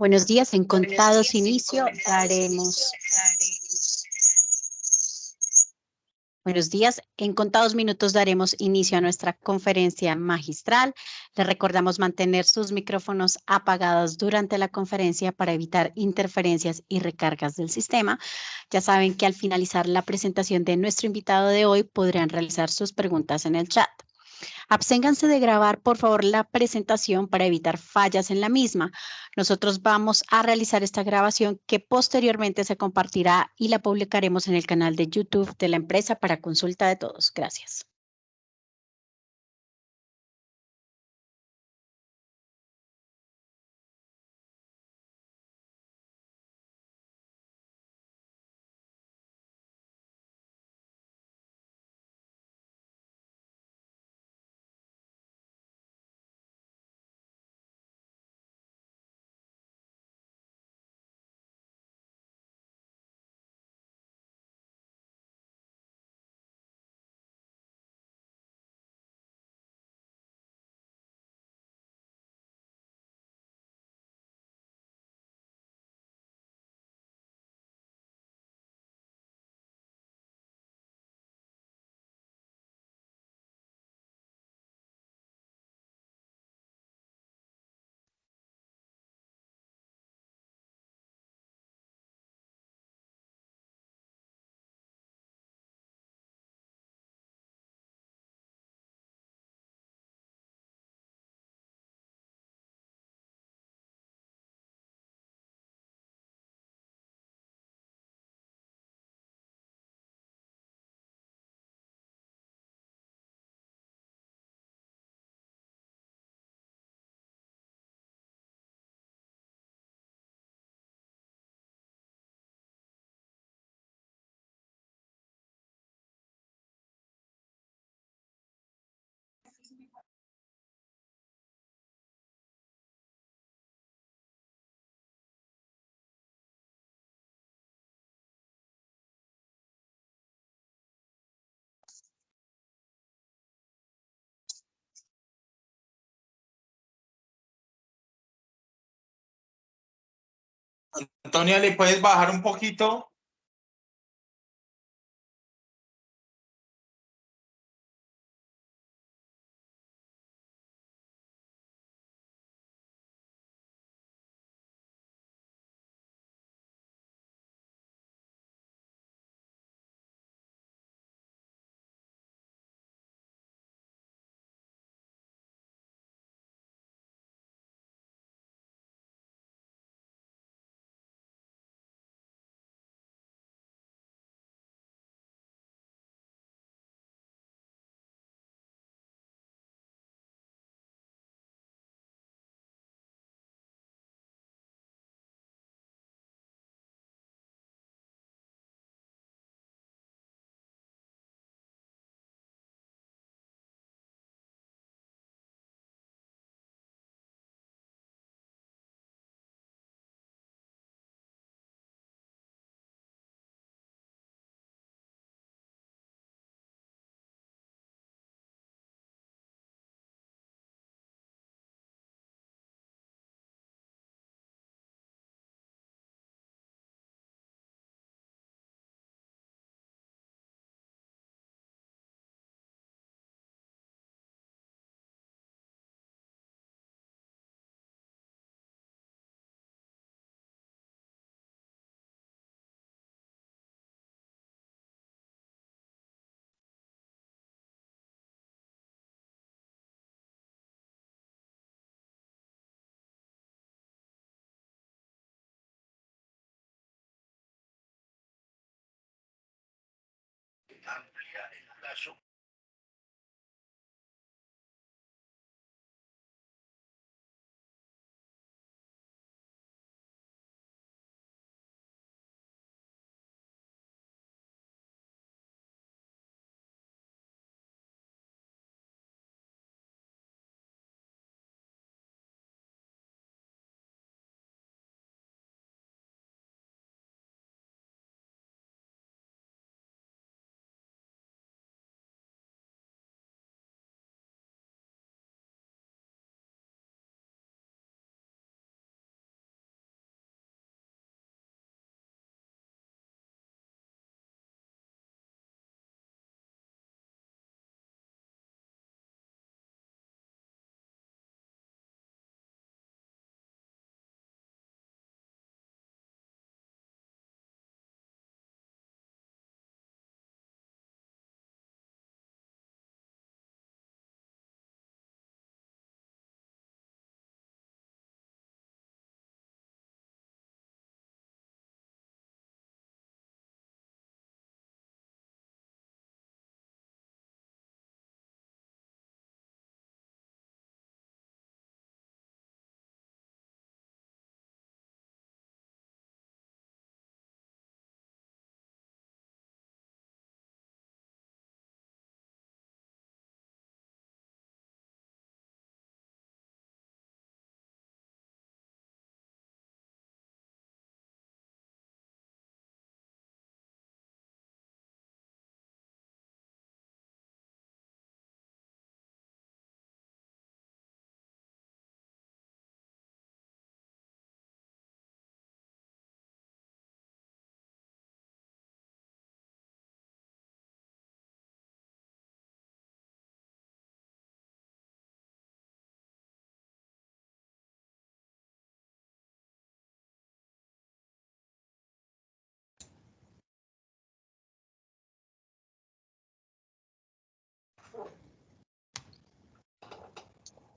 Buenos días, en contados inicio daremos. Buenos días, en contados minutos daremos inicio a nuestra conferencia magistral. Les recordamos mantener sus micrófonos apagados durante la conferencia para evitar interferencias y recargas del sistema. Ya saben que al finalizar la presentación de nuestro invitado de hoy podrán realizar sus preguntas en el chat. Absténganse de grabar, por favor, la presentación para evitar fallas en la misma. Nosotros vamos a realizar esta grabación que posteriormente se compartirá y la publicaremos en el canal de YouTube de la empresa para consulta de todos. Gracias. Antonia, ¿le puedes bajar un poquito?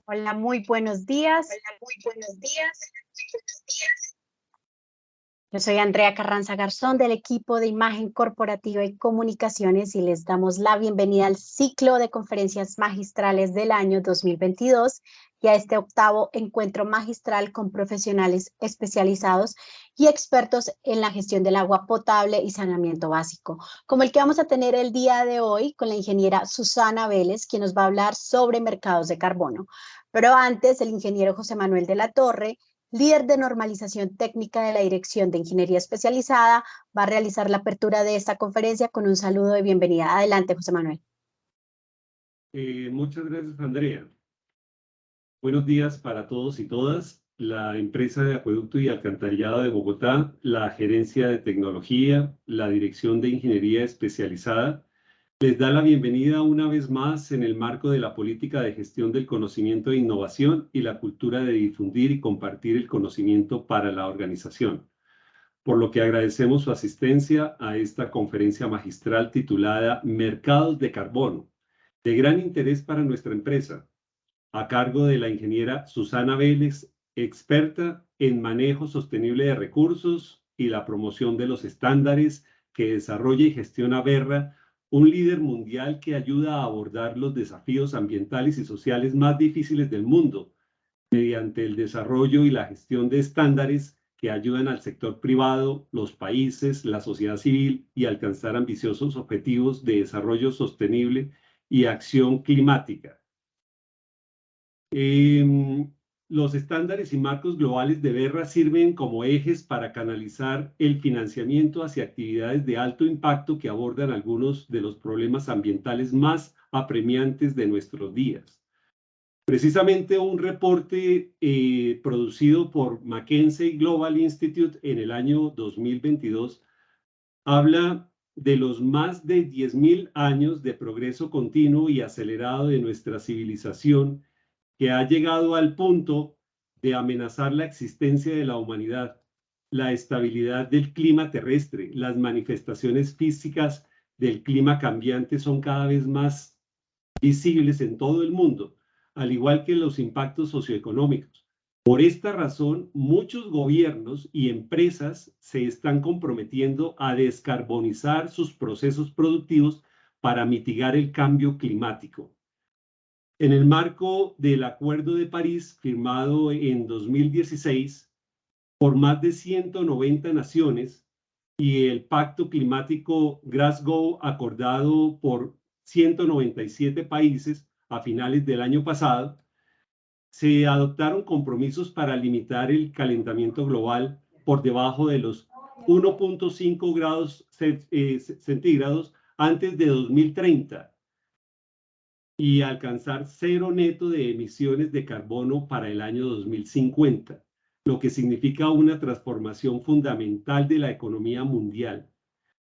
Hola, muy buenos días. Yo soy Andrea Carranza Garzón del equipo de Imagen Corporativa y Comunicaciones y les damos la bienvenida al ciclo de conferencias magistrales del año 2022 y a este octavo encuentro magistral con profesionales especializados y expertos en la gestión del agua potable y saneamiento básico, como el que vamos a tener el día de hoy con la ingeniera Susana Vélez, quien nos va a hablar sobre mercados de carbono. Pero antes, el ingeniero José Manuel de la Torre, líder de normalización técnica de la Dirección de Ingeniería Especializada, va a realizar la apertura de esta conferencia con un saludo de bienvenida. Adelante, José Manuel. Muchas gracias, Andrea. Buenos días para todos y todas. La empresa de acueducto y alcantarillado de Bogotá, la gerencia de tecnología, la Dirección de Ingeniería Especializada, les da la bienvenida una vez más en el marco de la política de gestión del conocimiento e innovación y la cultura de difundir y compartir el conocimiento para la organización. Por lo que agradecemos su asistencia a esta conferencia magistral titulada Mercados de Carbono, de gran interés para nuestra empresa, a cargo de la ingeniera Susana Vélez, experta en manejo sostenible de recursos y la promoción de los estándares que desarrolla y gestiona Verra, un líder mundial que ayuda a abordar los desafíos ambientales y sociales más difíciles del mundo mediante el desarrollo y la gestión de estándares que ayudan al sector privado, los países, la sociedad civil y alcanzar ambiciosos objetivos de desarrollo sostenible y acción climática. Los estándares y marcos globales de Verra sirven como ejes para canalizar el financiamiento hacia actividades de alto impacto que abordan algunos de los problemas ambientales más apremiantes de nuestros días. Precisamente un reporte producido por McKinsey Global Institute en el año 2022 habla de los más de 10.000 años de progreso continuo y acelerado de nuestra civilización que ha llegado al punto de amenazar la existencia de la humanidad, la estabilidad del clima terrestre, las manifestaciones físicas del clima cambiante son cada vez más visibles en todo el mundo, al igual que los impactos socioeconómicos. Por esta razón, muchos gobiernos y empresas se están comprometiendo a descarbonizar sus procesos productivos para mitigar el cambio climático. En el marco del Acuerdo de París, firmado en 2016 por más de 190 naciones, y el Pacto Climático Glasgow, acordado por 197 países a finales del año pasado, se adoptaron compromisos para limitar el calentamiento global por debajo de los 1.5 grados centígrados antes de 2030 y alcanzar cero neto de emisiones de carbono para el año 2050, lo que significa una transformación fundamental de la economía mundial.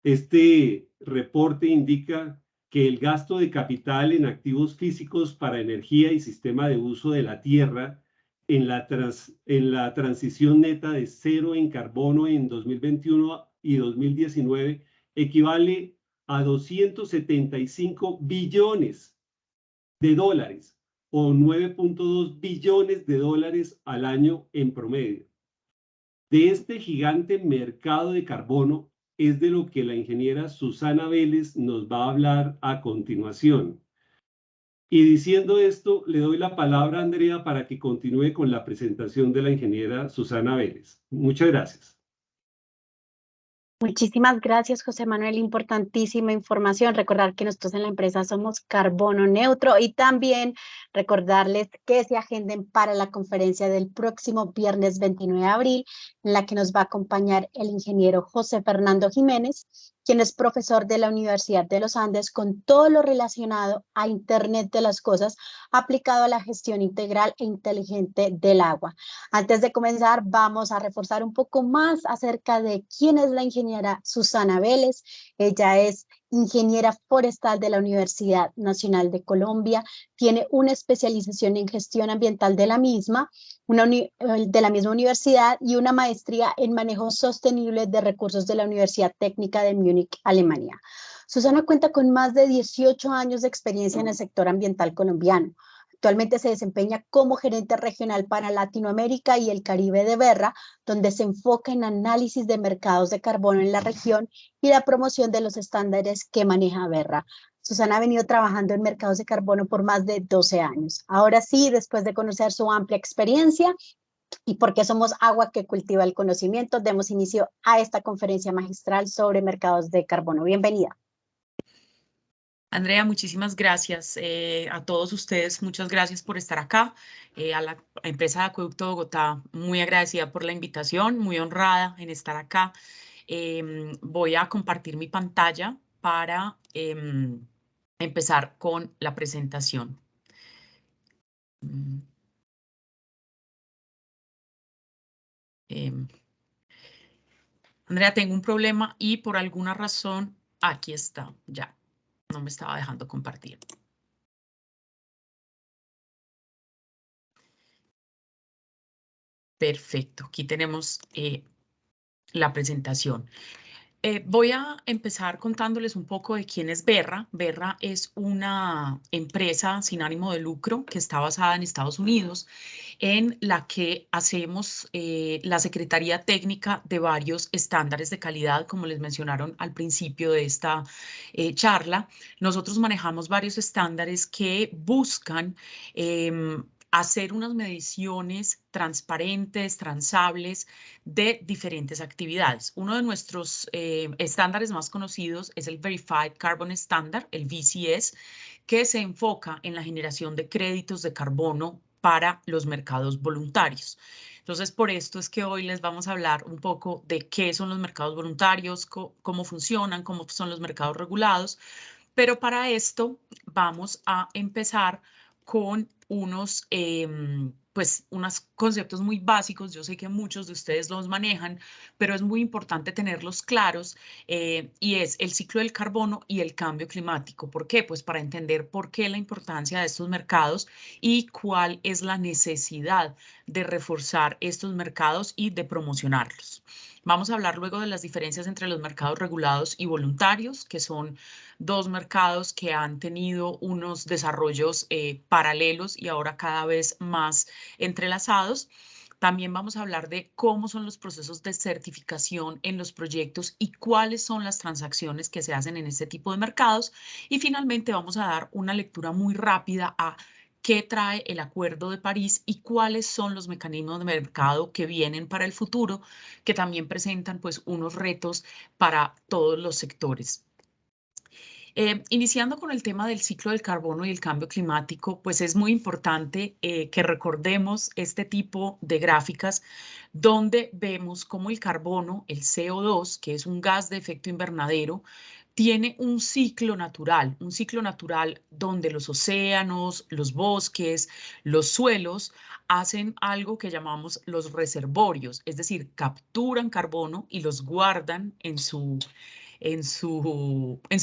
Este reporte indica que el gasto de capital en activos físicos para energía y sistema de uso de la tierra en la transición neta de cero en carbono en 2021 y 2019 equivale a 275 billones de dólares o 9.2 billones de dólares al año en promedio. De este gigante mercado de carbono es de lo que la ingeniera Susana Vélez nos va a hablar a continuación. Y diciendo esto, le doy la palabra a Andrea para que continúe con la presentación de la ingeniera Susana Vélez. Muchas gracias. Muchísimas gracias, José Manuel. Importantísima información. Recordar que nosotros en la empresa somos carbono neutro y también recordarles que se agenden para la conferencia del próximo viernes 29 de abril, en la que nos va a acompañar el ingeniero José Fernando Jiménez, quien es profesor de la Universidad de los Andes con todo lo relacionado a Internet de las Cosas aplicado a la gestión integral e inteligente del agua. Antes de comenzar, vamos a reforzar un poco más acerca de quién es la ingeniera Susana Vélez. Ella es ingeniera forestal de la Universidad Nacional de Colombia, tiene una especialización en gestión ambiental de la misma universidad y una maestría en manejo sostenible de recursos de la Universidad Técnica de Múnich, Alemania. Susana cuenta con más de 18 años de experiencia en el sector ambiental colombiano. Actualmente se desempeña como gerente regional para Latinoamérica y el Caribe de Verra, donde se enfoca en análisis de mercados de carbono en la región y la promoción de los estándares que maneja Verra. Susana ha venido trabajando en mercados de carbono por más de 12 años. Ahora sí, después de conocer su amplia experiencia y porque somos agua que cultiva el conocimiento, demos inicio a esta conferencia magistral sobre mercados de carbono. Bienvenida. Andrea, muchísimas gracias a todos ustedes, muchas gracias por estar acá. A la empresa de Acueducto Bogotá, muy agradecida por la invitación, muy honrada en estar acá. Voy a compartir mi pantalla para empezar con la presentación. Andrea, tengo un problema y por alguna razón, aquí está, ya, no me estaba dejando compartir. Perfecto, aquí tenemos la presentación. Voy a empezar contándoles un poco de quién es Verra. Verra es una empresa sin ánimo de lucro que está basada en Estados Unidos, en la que hacemos la Secretaría Técnica de varios estándares de calidad, como les mencionaron al principio de esta charla. Nosotros manejamos varios estándares que buscan hacer unas mediciones transparentes, transables de diferentes actividades. Uno de nuestros estándares más conocidos es el Verified Carbon Standard, el VCS, que se enfoca en la generación de créditos de carbono para los mercados voluntarios. Entonces, por esto es que hoy les vamos a hablar un poco de qué son los mercados voluntarios, cómo funcionan, cómo son los mercados regulados. Pero para esto vamos a empezar con unos conceptos muy básicos. Yo sé que muchos de ustedes los manejan, pero es muy importante tenerlos claros y es el ciclo del carbono y el cambio climático. ¿Por qué? Pues para entender por qué la importancia de estos mercados y cuál es la necesidad de reforzar estos mercados y de promocionarlos. Vamos a hablar luego de las diferencias entre los mercados regulados y voluntarios, que son dos mercados que han tenido unos desarrollos paralelos y ahora cada vez más entrelazados. También vamos a hablar de cómo son los procesos de certificación en los proyectos y cuáles son las transacciones que se hacen en este tipo de mercados. Y finalmente vamos a dar una lectura muy rápida a qué trae el Acuerdo de París y cuáles son los mecanismos de mercado que vienen para el futuro, que también presentan pues unos retos para todos los sectores. Iniciando con el tema del ciclo del carbono y el cambio climático, pues es muy importante que recordemos este tipo de gráficas donde vemos cómo el carbono, el CO2, que es un gas de efecto invernadero, tiene un ciclo natural donde los océanos, los bosques, los suelos hacen algo que llamamos los reservorios, es decir, capturan carbono y los guardan en su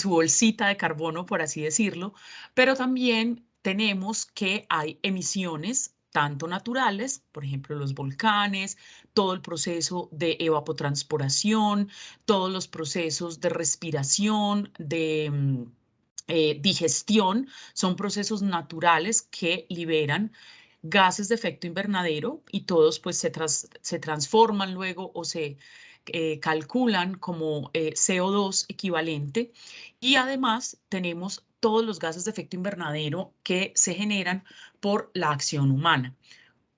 bolsita de carbono, por así decirlo, pero también tenemos que hay emisiones tanto naturales, por ejemplo, los volcanes, todo el proceso de evapotranspiración, todos los procesos de respiración, de digestión, son procesos naturales que liberan gases de efecto invernadero y todos pues se transforman luego o se calculan como CO2 equivalente y además tenemos todos los gases de efecto invernadero que se generan por la acción humana.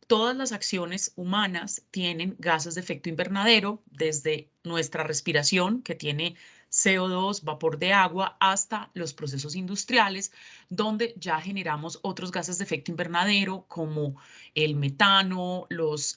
Todas las acciones humanas tienen gases de efecto invernadero, desde nuestra respiración, que tiene CO2, vapor de agua, hasta los procesos industriales, donde ya generamos otros gases de efecto invernadero, como el metano, los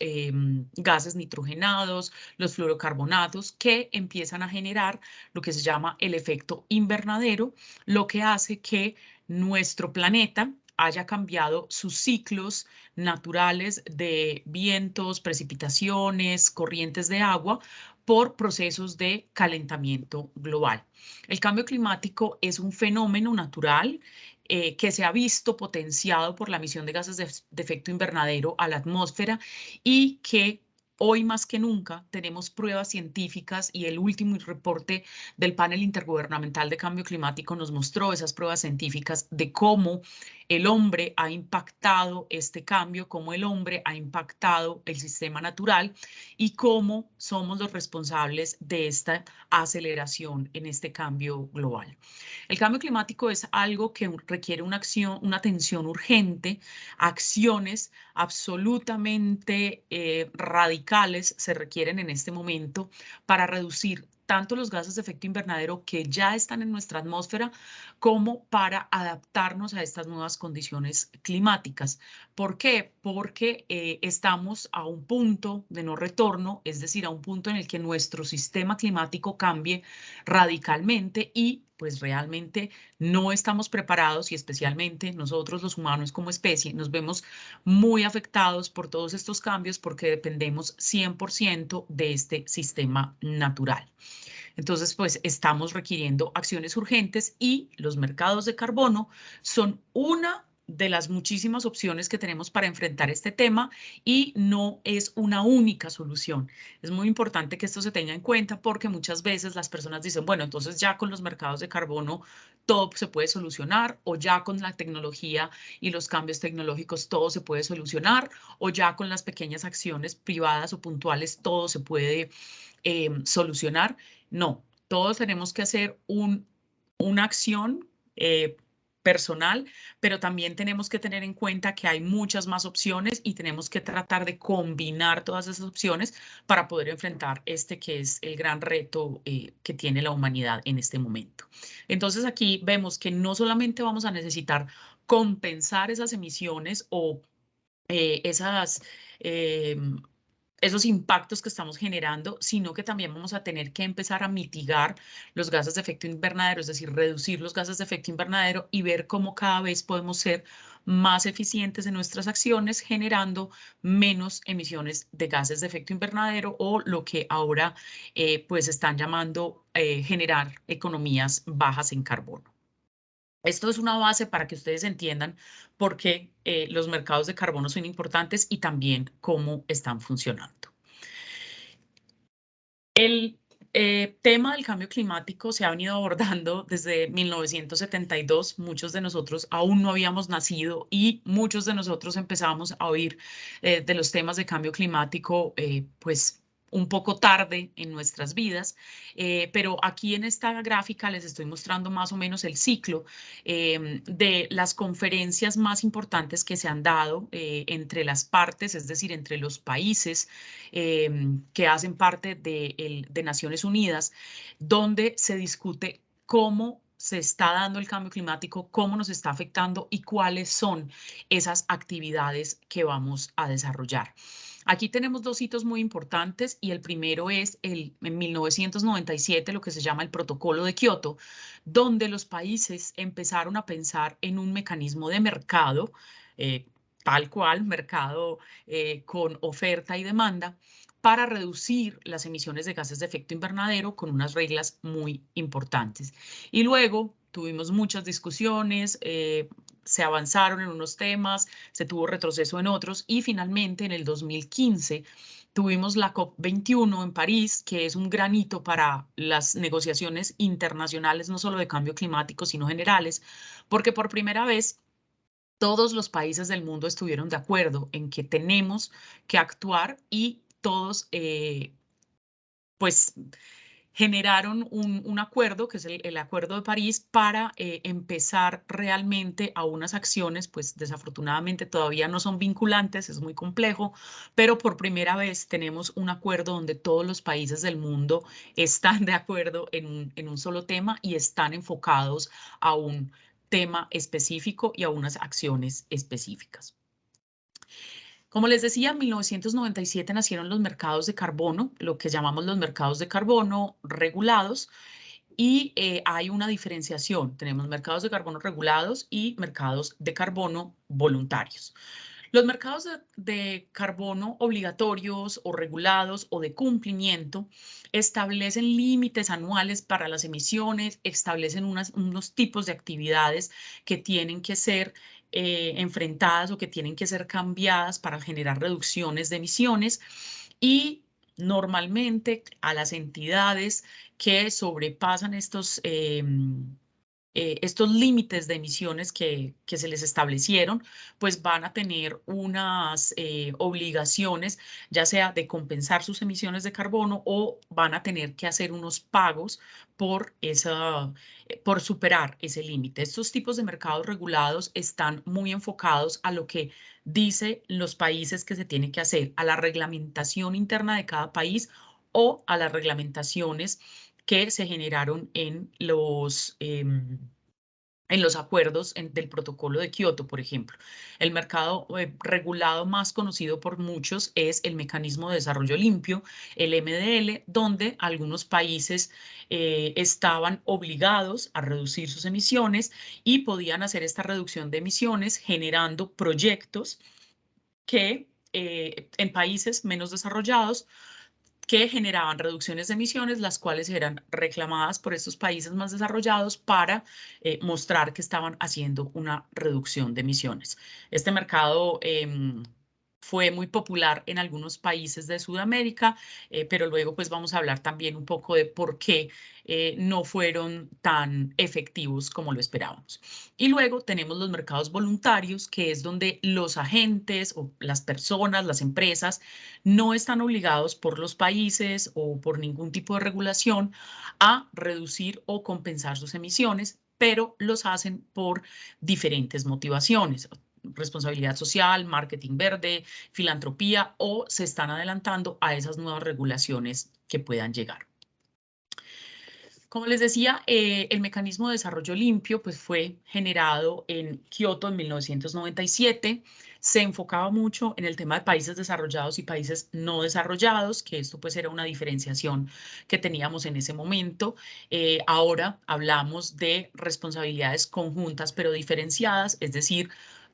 gases nitrogenados, los fluorocarbonatos, que empiezan a generar lo que se llama el efecto invernadero, lo que hace que nuestro planeta haya cambiado sus ciclos naturales de vientos, precipitaciones, corrientes de agua por procesos de calentamiento global. El cambio climático es un fenómeno natural que se ha visto potenciado por la emisión de gases de efecto invernadero a la atmósfera y que hoy más que nunca tenemos pruebas científicas y el último reporte del panel intergubernamental de cambio climático nos mostró esas pruebas científicas de cómo el hombre ha impactado este cambio, cómo el hombre ha impactado el sistema natural y cómo somos los responsables de esta aceleración en este cambio global. El cambio climático es algo que requiere una acción, una atención urgente, acciones absolutamente radicales se requieren en este momento para reducir tanto los gases de efecto invernadero que ya están en nuestra atmósfera como para adaptarnos a estas nuevas condiciones climáticas. ¿Por qué? Porque estamos a un punto de no retorno, es decir, a un punto en el que nuestro sistema climático cambie radicalmente y pues realmente no estamos preparados y especialmente nosotros los humanos como especie nos vemos muy afectados por todos estos cambios porque dependemos 100% de este sistema natural. Entonces, pues estamos requiriendo acciones urgentes y los mercados de carbono son una de las muchísimas opciones que tenemos para enfrentar este tema y no es una única solución. Es muy importante que esto se tenga en cuenta porque muchas veces las personas dicen, bueno, entonces ya con los mercados de carbono todo se puede solucionar o ya con la tecnología y los cambios tecnológicos todo se puede solucionar o ya con las pequeñas acciones privadas o puntuales todo se puede solucionar. No, todos tenemos que hacer una acción personal, pero también tenemos que tener en cuenta que hay muchas más opciones y tenemos que tratar de combinar todas esas opciones para poder enfrentar este que es el gran reto que tiene la humanidad en este momento. Entonces aquí vemos que no solamente vamos a necesitar compensar esas emisiones o esas esos impactos que estamos generando, sino que también vamos a tener que empezar a mitigar los gases de efecto invernadero, es decir, reducir los gases de efecto invernadero y ver cómo cada vez podemos ser más eficientes en nuestras acciones, generando menos emisiones de gases de efecto invernadero o lo que ahora pues están llamando generar economías bajas en carbono. Esto es una base para que ustedes entiendan por qué los mercados de carbono son importantes y también cómo están funcionando. El tema del cambio climático se ha venido abordando desde 1972. Muchos de nosotros aún no habíamos nacido y muchos de nosotros empezamos a oír de los temas de cambio climático pues un poco tarde en nuestras vidas, pero aquí en esta gráfica les estoy mostrando más o menos el ciclo de las conferencias más importantes que se han dado entre las partes, es decir, entre los países que hacen parte de Naciones Unidas, donde se discute cómo se está dando el cambio climático, cómo nos está afectando y cuáles son esas actividades que vamos a desarrollar. Aquí tenemos dos hitos muy importantes y el primero es en 1997 lo que se llama el Protocolo de Kioto, donde los países empezaron a pensar en un mecanismo de mercado, tal cual, mercado con oferta y demanda, para reducir las emisiones de gases de efecto invernadero con unas reglas muy importantes. Y luego tuvimos muchas discusiones, se avanzaron en unos temas, se tuvo retroceso en otros y finalmente en el 2015 tuvimos la COP21 en París, que es un gran hito para las negociaciones internacionales, no solo de cambio climático, sino generales, porque por primera vez todos los países del mundo estuvieron de acuerdo en que tenemos que actuar y todos pues generaron un acuerdo, que es el Acuerdo de París, para empezar realmente a unas acciones, pues desafortunadamente todavía no son vinculantes, es muy complejo, pero por primera vez tenemos un acuerdo donde todos los países del mundo están de acuerdo en un solo tema y están enfocados a un tema específico y a unas acciones específicas. Como les decía, en 1997 nacieron los mercados de carbono, lo que llamamos los mercados de carbono regulados, y hay una diferenciación. Tenemos mercados de carbono regulados y mercados de carbono voluntarios. Los mercados de carbono obligatorios o regulados o de cumplimiento establecen límites anuales para las emisiones, establecen unos tipos de actividades que tienen que ser enfrentadas o que tienen que ser cambiadas para generar reducciones de emisiones y normalmente a las entidades que sobrepasan estos estos límites de emisiones que se les establecieron, pues van a tener unas obligaciones, ya sea de compensar sus emisiones de carbono o van a tener que hacer unos pagos por superar ese límite. Estos tipos de mercados regulados están muy enfocados a lo que dice los países que se tiene que hacer, a la reglamentación interna de cada país o a las reglamentaciones que se generaron en los acuerdos del protocolo de Kioto, por ejemplo. El mercado regulado más conocido por muchos es el Mecanismo de Desarrollo Limpio, el MDL, donde algunos países estaban obligados a reducir sus emisiones y podían hacer esta reducción de emisiones generando proyectos que en países menos desarrollados que generaban reducciones de emisiones, las cuales eran reclamadas por estos países más desarrollados para mostrar que estaban haciendo una reducción de emisiones. Este mercado fue muy popular en algunos países de Sudamérica, pero luego pues vamos a hablar también un poco de por qué no fueron tan efectivos como lo esperábamos. Y luego tenemos los mercados voluntarios, que es donde los agentes o las personas, las empresas, no están obligados por los países o por ningún tipo de regulación a reducir o compensar sus emisiones, pero los hacen por diferentes motivaciones: responsabilidad social, marketing verde, filantropía, o se están adelantando a esas nuevas regulaciones que puedan llegar. Como les decía, el Mecanismo de Desarrollo Limpio pues, fue generado en Kioto en 1997. Se enfocaba mucho en el tema de países desarrollados y países no desarrollados, que esto pues era una diferenciación que teníamos en ese momento. Ahora hablamos de responsabilidades conjuntas pero diferenciadas, es decir,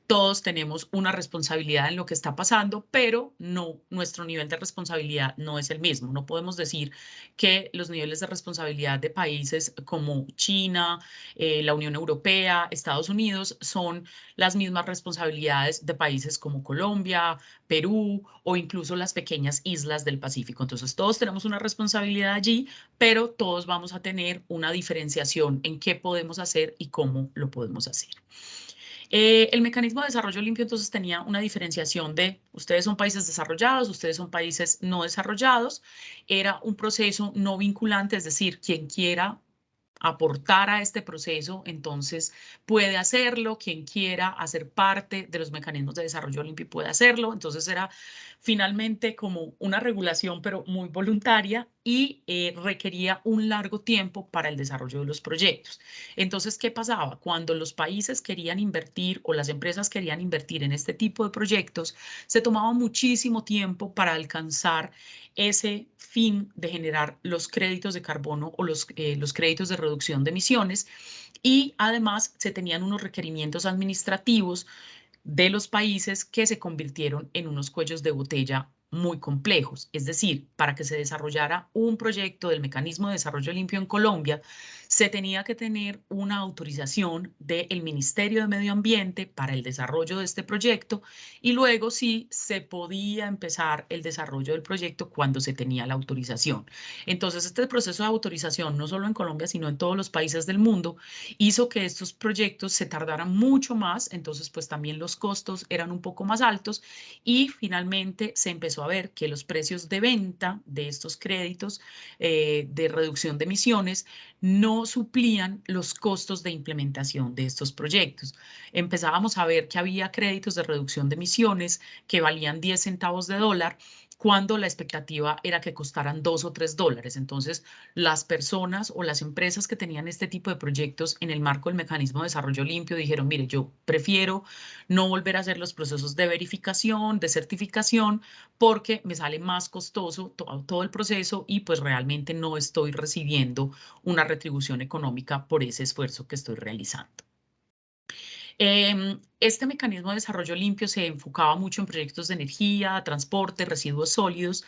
todos tenemos una responsabilidad en lo que está pasando, pero no, nuestro nivel de responsabilidad no es el mismo. No podemos decir que los niveles de responsabilidad de países como China, la Unión Europea, Estados Unidos, son las mismas responsabilidades de países como Colombia, Perú o incluso las pequeñas islas del Pacífico. Entonces, todos tenemos una responsabilidad allí, pero todos vamos a tener una diferenciación en qué podemos hacer y cómo lo podemos hacer. El Mecanismo de Desarrollo Limpio entonces tenía una diferenciación de ustedes son países desarrollados, ustedes son países no desarrollados. Era un proceso no vinculante, es decir, quien quiera aportar a este proceso, entonces puede hacerlo. Quien quiera hacer parte de los mecanismos de desarrollo limpio puede hacerlo. Entonces era finalmente como una regulación, pero muy voluntaria, y requería un largo tiempo para el desarrollo de los proyectos. Entonces, ¿qué pasaba? Cuando los países querían invertir o las empresas querían invertir en este tipo de proyectos, se tomaba muchísimo tiempo para alcanzar ese fin de generar los créditos de carbono o los créditos de reducción de emisiones, y además se tenían unos requerimientos administrativos de los países que se convirtieron en unos cuellos de botella muy complejos. Es decir, para que se desarrollara un proyecto del Mecanismo de Desarrollo Limpio en Colombia, se tenía que tener una autorización del Ministerio de Medio Ambiente para el desarrollo de este proyecto, y luego sí se podía empezar el desarrollo del proyecto cuando se tenía la autorización. Entonces, este proceso de autorización, no solo en Colombia, sino en todos los países del mundo, hizo que estos proyectos se tardaran mucho más. Entonces, pues también los costos eran un poco más altos, y finalmente se empezó a ver que los precios de venta de estos créditos de reducción de emisiones no suplían los costos de implementación de estos proyectos. Empezábamos a ver que había créditos de reducción de emisiones que valían 10 centavos de dólar, cuando la expectativa era que costaran $2 o $3. Entonces, las personas o las empresas que tenían este tipo de proyectos en el marco del Mecanismo de Desarrollo Limpio dijeron: mire, yo prefiero no volver a hacer los procesos de verificación, de certificación, porque me sale más costoso todo el proceso y pues realmente no estoy recibiendo una retribución económica por ese esfuerzo que estoy realizando. Este Mecanismo de Desarrollo Limpio se enfocaba mucho en proyectos de energía, transporte, residuos sólidos,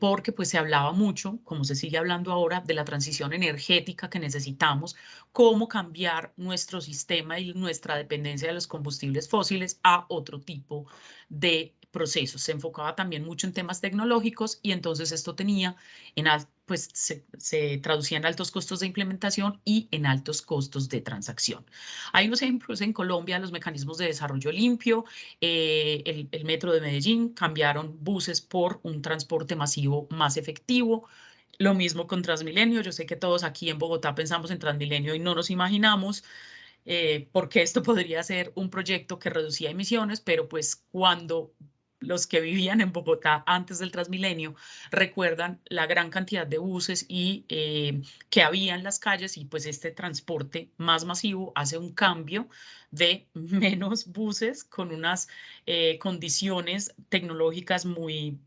porque pues se hablaba mucho, como se sigue hablando ahora, de la transición energética que necesitamos, cómo cambiar nuestro sistema y nuestra dependencia de los combustibles fósiles a otro tipo de procesos. Se enfocaba también mucho en temas tecnológicos, y entonces esto tenía pues se traducía en altos costos de implementación y en altos costos de transacción. Hay unos ejemplos en Colombia, los mecanismos de desarrollo limpio, el Metro de Medellín, cambiaron buses por un transporte masivo más efectivo. Lo mismo con Transmilenio. Yo sé que todos aquí en Bogotá pensamos en Transmilenio y no nos imaginamos porque esto podría ser un proyecto que reducía emisiones, pero pues cuando los que vivían en Bogotá antes del Transmilenio recuerdan la gran cantidad de buses y que había en las calles, y pues este transporte más masivo hace un cambio de menos buses con unas condiciones tecnológicas muy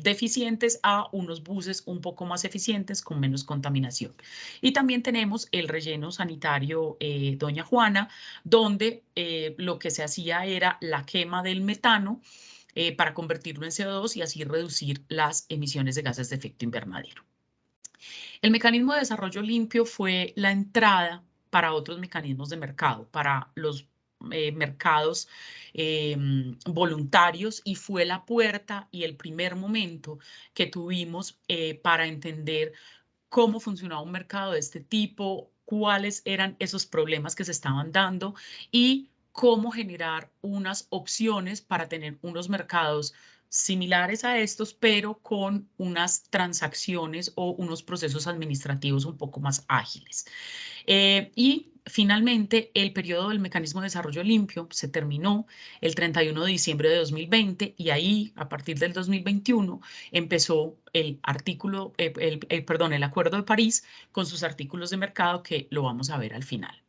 deficientes a unos buses un poco más eficientes con menos contaminación. Y también tenemos el relleno sanitario Doña Juana, donde lo que se hacía era la quema del metano para convertirlo en CO2 y así reducir las emisiones de gases de efecto invernadero. El mecanismo de desarrollo limpio fue la entrada para otros mecanismos de mercado, para los mercados voluntarios, y fue la puerta y el primer momento que tuvimos para entender cómo funcionaba un mercado de este tipo, cuáles eran esos problemas que se estaban dando y cómo generar unas opciones para tener unos mercados similares a estos, pero con unas transacciones o unos procesos administrativos un poco más ágiles. Y finalmente, el periodo del mecanismo de desarrollo limpio se terminó el 31 de diciembre de 2020 y ahí, a partir del 2021, empezó el Acuerdo de París con sus artículos de mercado, que lo vamos a ver al final.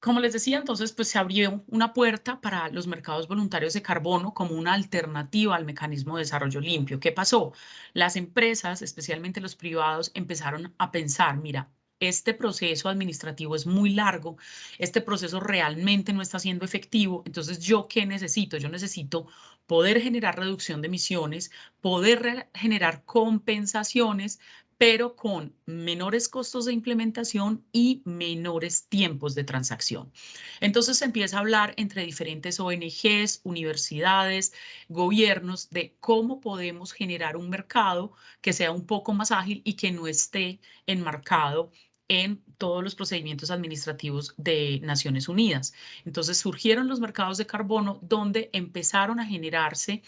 Como les decía, entonces, pues se abrió una puerta para los mercados voluntarios de carbono como una alternativa al mecanismo de desarrollo limpio. ¿Qué pasó? Las empresas, especialmente los privados, empezaron a pensar, mira, este proceso administrativo es muy largo, este proceso realmente no está siendo efectivo, entonces, ¿yo qué necesito? Yo necesito poder generar reducción de emisiones, poder generar compensaciones, pero con menores costos de implementación y menores tiempos de transacción. Entonces se empieza a hablar entre diferentes ONGs, universidades, gobiernos, de cómo podemos generar un mercado que sea un poco más ágil y que no esté enmarcado en todos los procedimientos administrativos de Naciones Unidas. Entonces surgieron los mercados de carbono, donde empezaron a generarse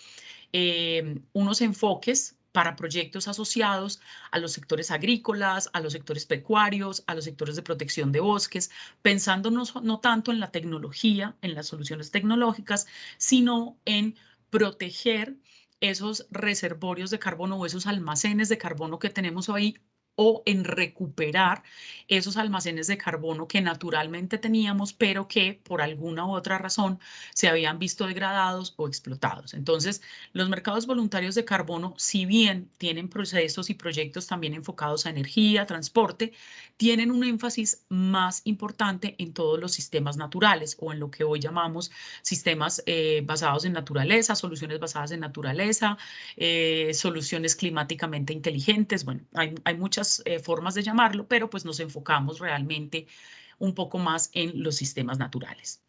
unos enfoques para proyectos asociados a los sectores agrícolas, a los sectores pecuarios, a los sectores de protección de bosques, pensando no tanto en la tecnología, en las soluciones tecnológicas, sino en proteger esos reservorios de carbono o esos almacenes de carbono que tenemos ahí, o en recuperar esos almacenes de carbono que naturalmente teníamos, pero que por alguna u otra razón se habían visto degradados o explotados. Entonces, los mercados voluntarios de carbono, si bien tienen procesos y proyectos también enfocados a energía, transporte, tienen un énfasis más importante en todos los sistemas naturales, o en lo que hoy llamamos sistemas basados en naturaleza, soluciones basadas en naturaleza, soluciones climáticamente inteligentes. Bueno, hay muchas formas de llamarlo, pero pues nos enfocamos realmente un poco más en los sistemas naturales.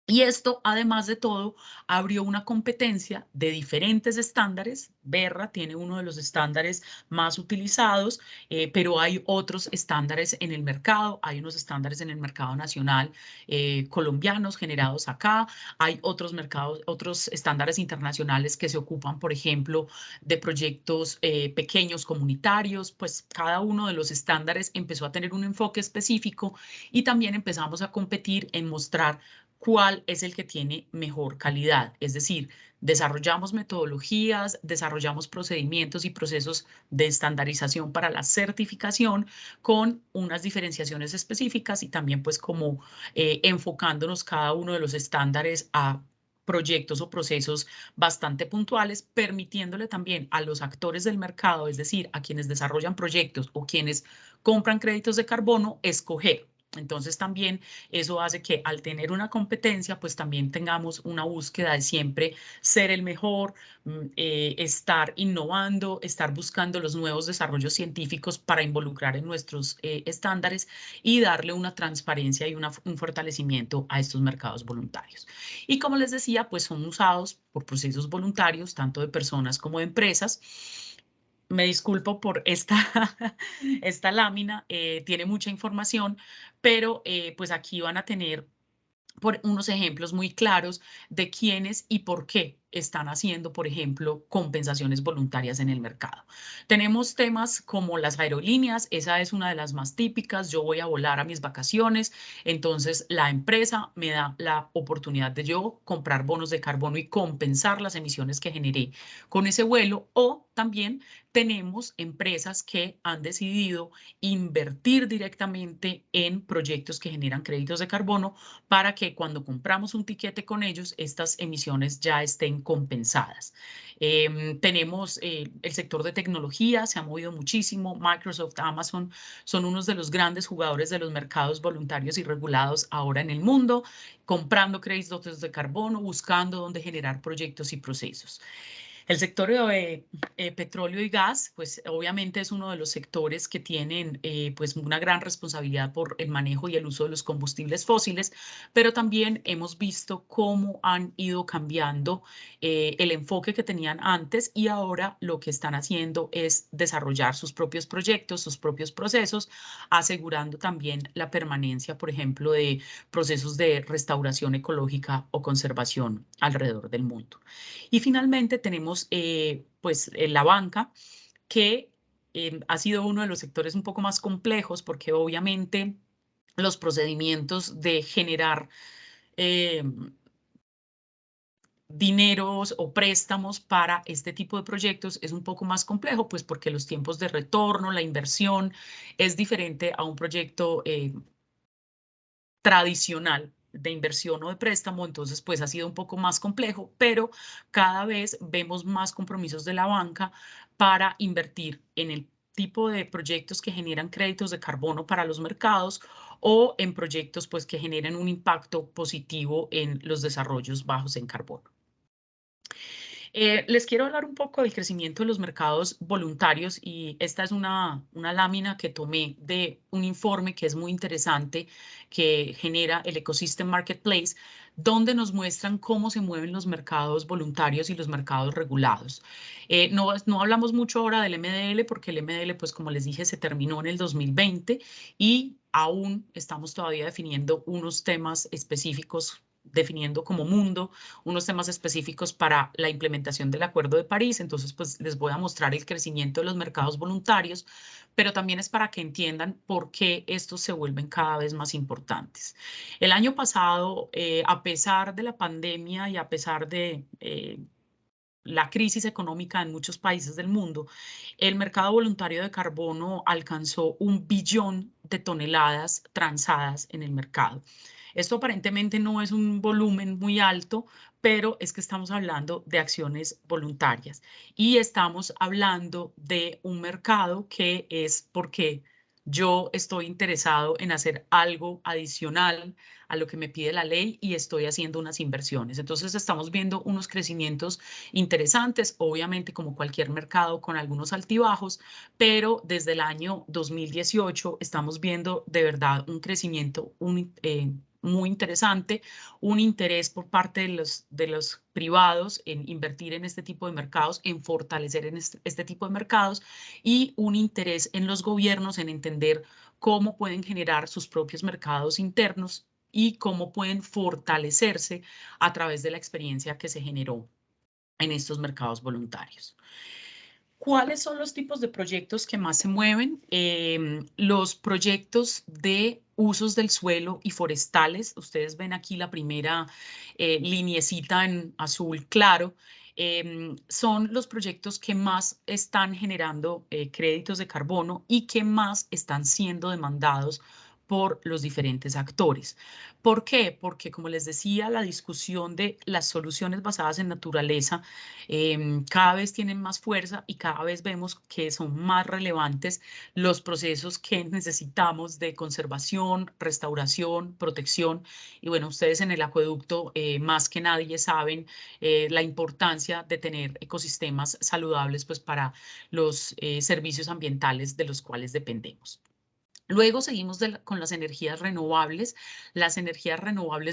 Y esto, además de todo, abrió una competencia de diferentes estándares. Berra tiene uno de los estándares más utilizados, pero hay otros estándares en el mercado. Hay unos estándares en el mercado nacional colombianos generados acá. Hay otros mercados, otros estándares internacionales que se ocupan, por ejemplo, de proyectos pequeños comunitarios. Pues cada uno de los estándares empezó a tener un enfoque específico, y también empezamos a competir en mostrar cuál es el que tiene mejor calidad. Es decir, desarrollamos metodologías, desarrollamos procedimientos y procesos de estandarización para la certificación con unas diferenciaciones específicas, y también pues como enfocándonos cada uno de los estándares a proyectos o procesos bastante puntuales, permitiéndole también a los actores del mercado, es decir, a quienes desarrollan proyectos o quienes compran créditos de carbono, escoger. Entonces también eso hace que, al tener una competencia, pues también tengamos una búsqueda de siempre ser el mejor, estar innovando, estar buscando los nuevos desarrollos científicos para involucrar en nuestros estándares y darle una transparencia y un fortalecimiento a estos mercados voluntarios. Y como les decía, pues son usados por procesos voluntarios, tanto de personas como de empresas. Me disculpo por esta, esta lámina, tiene mucha información, pero pues aquí van a tener por unos ejemplos muy claros de quiénes y por qué están haciendo, por ejemplo, compensaciones voluntarias en el mercado. Tenemos temas como las aerolíneas, esa es una de las más típicas. Yo voy a volar a mis vacaciones, entonces la empresa me da la oportunidad de yo comprar bonos de carbono y compensar las emisiones que generé con ese vuelo. O también tenemos empresas que han decidido invertir directamente en proyectos que generan créditos de carbono para que cuando compramos un tiquete con ellos, estas emisiones ya estén compensadas. Tenemos el sector de tecnología, se ha movido muchísimo. Microsoft, Amazon son unos de los grandes jugadores de los mercados voluntarios y regulados ahora en el mundo, comprando créditos de carbono, buscando dónde generar proyectos y procesos. El sector de petróleo y gas, pues obviamente es uno de los sectores que tienen pues una gran responsabilidad por el manejo y el uso de los combustibles fósiles, pero también hemos visto cómo han ido cambiando el enfoque que tenían antes y ahora lo que están haciendo es desarrollar sus propios proyectos, sus propios procesos, asegurando también la permanencia, por ejemplo, de procesos de restauración ecológica o conservación alrededor del mundo. Y finalmente tenemos la banca, que ha sido uno de los sectores un poco más complejos porque obviamente los procedimientos de generar dineros o préstamos para este tipo de proyectos es un poco más complejo, pues porque los tiempos de retorno, la inversión es diferente a un proyecto tradicional de inversión o de préstamo, entonces pues ha sido un poco más complejo, pero cada vez vemos más compromisos de la banca para invertir en el tipo de proyectos que generan créditos de carbono para los mercados o en proyectos pues que generen un impacto positivo en los desarrollos bajos en carbono. Les quiero hablar un poco del crecimiento de los mercados voluntarios y esta es una lámina que tomé de un informe que es muy interesante que genera el Ecosystem Marketplace, donde nos muestran cómo se mueven los mercados voluntarios y los mercados regulados. No hablamos mucho ahora del MDL porque el MDL, pues como les dije, se terminó en el 2020 y aún estamos todavía definiendo unos temas específicos, definiendo como mundo unos temas específicos para la implementación del Acuerdo de París. Entonces, pues les voy a mostrar el crecimiento de los mercados voluntarios, pero también es para que entiendan por qué estos se vuelven cada vez más importantes. El año pasado, a pesar de la pandemia y a pesar de la crisis económica en muchos países del mundo, el mercado voluntario de carbono alcanzó 1 billón de toneladas transadas en el mercado. Esto aparentemente no es un volumen muy alto, pero es que estamos hablando de acciones voluntarias y estamos hablando de un mercado que es porque yo estoy interesado en hacer algo adicional a lo que me pide la ley y estoy haciendo unas inversiones. Entonces estamos viendo unos crecimientos interesantes, obviamente como cualquier mercado con algunos altibajos, pero desde el año 2018 estamos viendo de verdad un crecimiento muy interesante, un interés por parte de los privados en invertir en este tipo de mercados, en fortalecer en este tipo de mercados y un interés en los gobiernos en entender cómo pueden generar sus propios mercados internos y cómo pueden fortalecerse a través de la experiencia que se generó en estos mercados voluntarios. ¿Cuáles son los tipos de proyectos que más se mueven? Los proyectos de usos del suelo y forestales. Ustedes ven aquí la primera liniecita en azul claro. Son los proyectos que más están generando créditos de carbono y que más están siendo demandados por los diferentes actores. ¿Por qué? Porque, como les decía, la discusión de las soluciones basadas en naturaleza cada vez tienen más fuerza y cada vez vemos que son más relevantes los procesos que necesitamos de conservación, restauración, protección. Y bueno, ustedes en el acueducto más que nadie saben la importancia de tener ecosistemas saludables pues para los servicios ambientales de los cuales dependemos. Luego seguimos con las energías renovables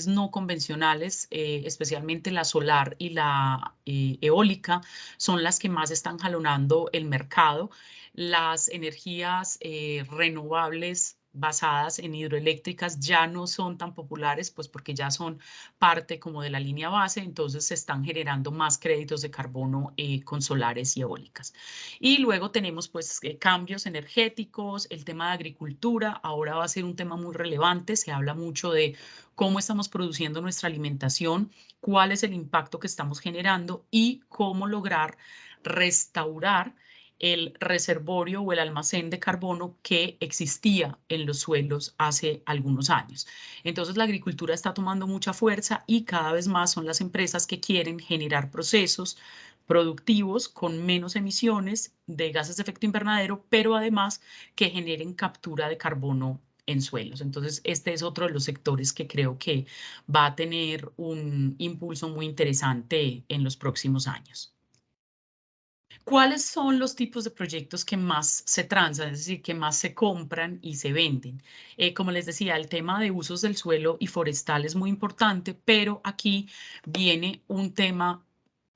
no convencionales, especialmente la solar y la eólica, son las que más están jalonando el mercado. Las energías renovables basadas en hidroeléctricas ya no son tan populares, pues porque ya son parte como de la línea base, entonces se están generando más créditos de carbono con solares y eólicas. Y luego tenemos pues cambios energéticos, el tema de agricultura, ahora va a ser un tema muy relevante, se habla mucho de cómo estamos produciendo nuestra alimentación, cuál es el impacto que estamos generando y cómo lograr restaurar el reservorio o el almacén de carbono que existía en los suelos hace algunos años. Entonces la agricultura está tomando mucha fuerza y cada vez más son las empresas que quieren generar procesos productivos con menos emisiones de gases de efecto invernadero, pero además que generen captura de carbono en suelos. Entonces, este es otro de los sectores que creo que va a tener un impulso muy interesante en los próximos años. ¿Cuáles son los tipos de proyectos que más se transan, es decir, que más se compran y se venden? Como les decía, el tema de usos del suelo y forestal es muy importante, pero aquí viene un tema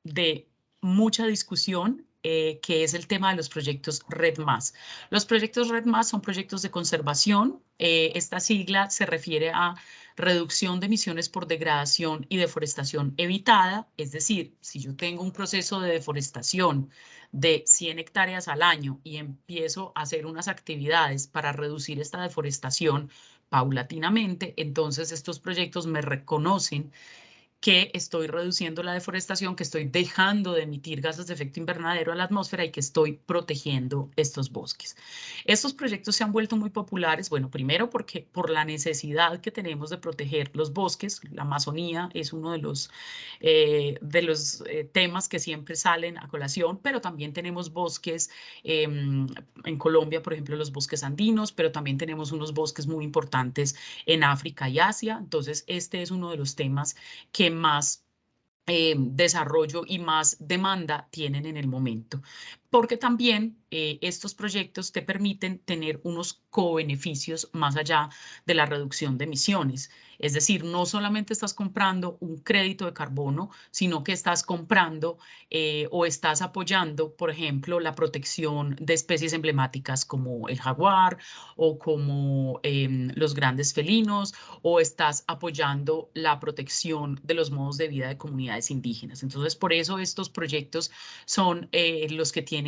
de mucha discusión, que es el tema de los proyectos RED+. Los proyectos RED+ son proyectos de conservación. Esta sigla se refiere a reducción de emisiones por degradación y deforestación evitada, es decir, si yo tengo un proceso de deforestación de 100 hectáreas al año y empiezo a hacer unas actividades para reducir esta deforestación paulatinamente, entonces estos proyectos me reconocen que estoy reduciendo la deforestación, que estoy dejando de emitir gases de efecto invernadero a la atmósfera y que estoy protegiendo estos bosques. Estos proyectos se han vuelto muy populares, bueno, primero porque por la necesidad que tenemos de proteger los bosques, la Amazonía es uno de los temas que siempre salen a colación, pero también tenemos bosques en Colombia, por ejemplo, los bosques andinos, pero también tenemos unos bosques muy importantes en África y Asia. Entonces, este es uno de los temas que más desarrollo y más demanda tienen en el momento. Porque también estos proyectos te permiten tener unos co-beneficios más allá de la reducción de emisiones. Es decir, no solamente estás comprando un crédito de carbono, sino que estás comprando o estás apoyando, por ejemplo, la protección de especies emblemáticas como el jaguar o como los grandes felinos, o estás apoyando la protección de los modos de vida de comunidades indígenas. Entonces, por eso estos proyectos son los que tienen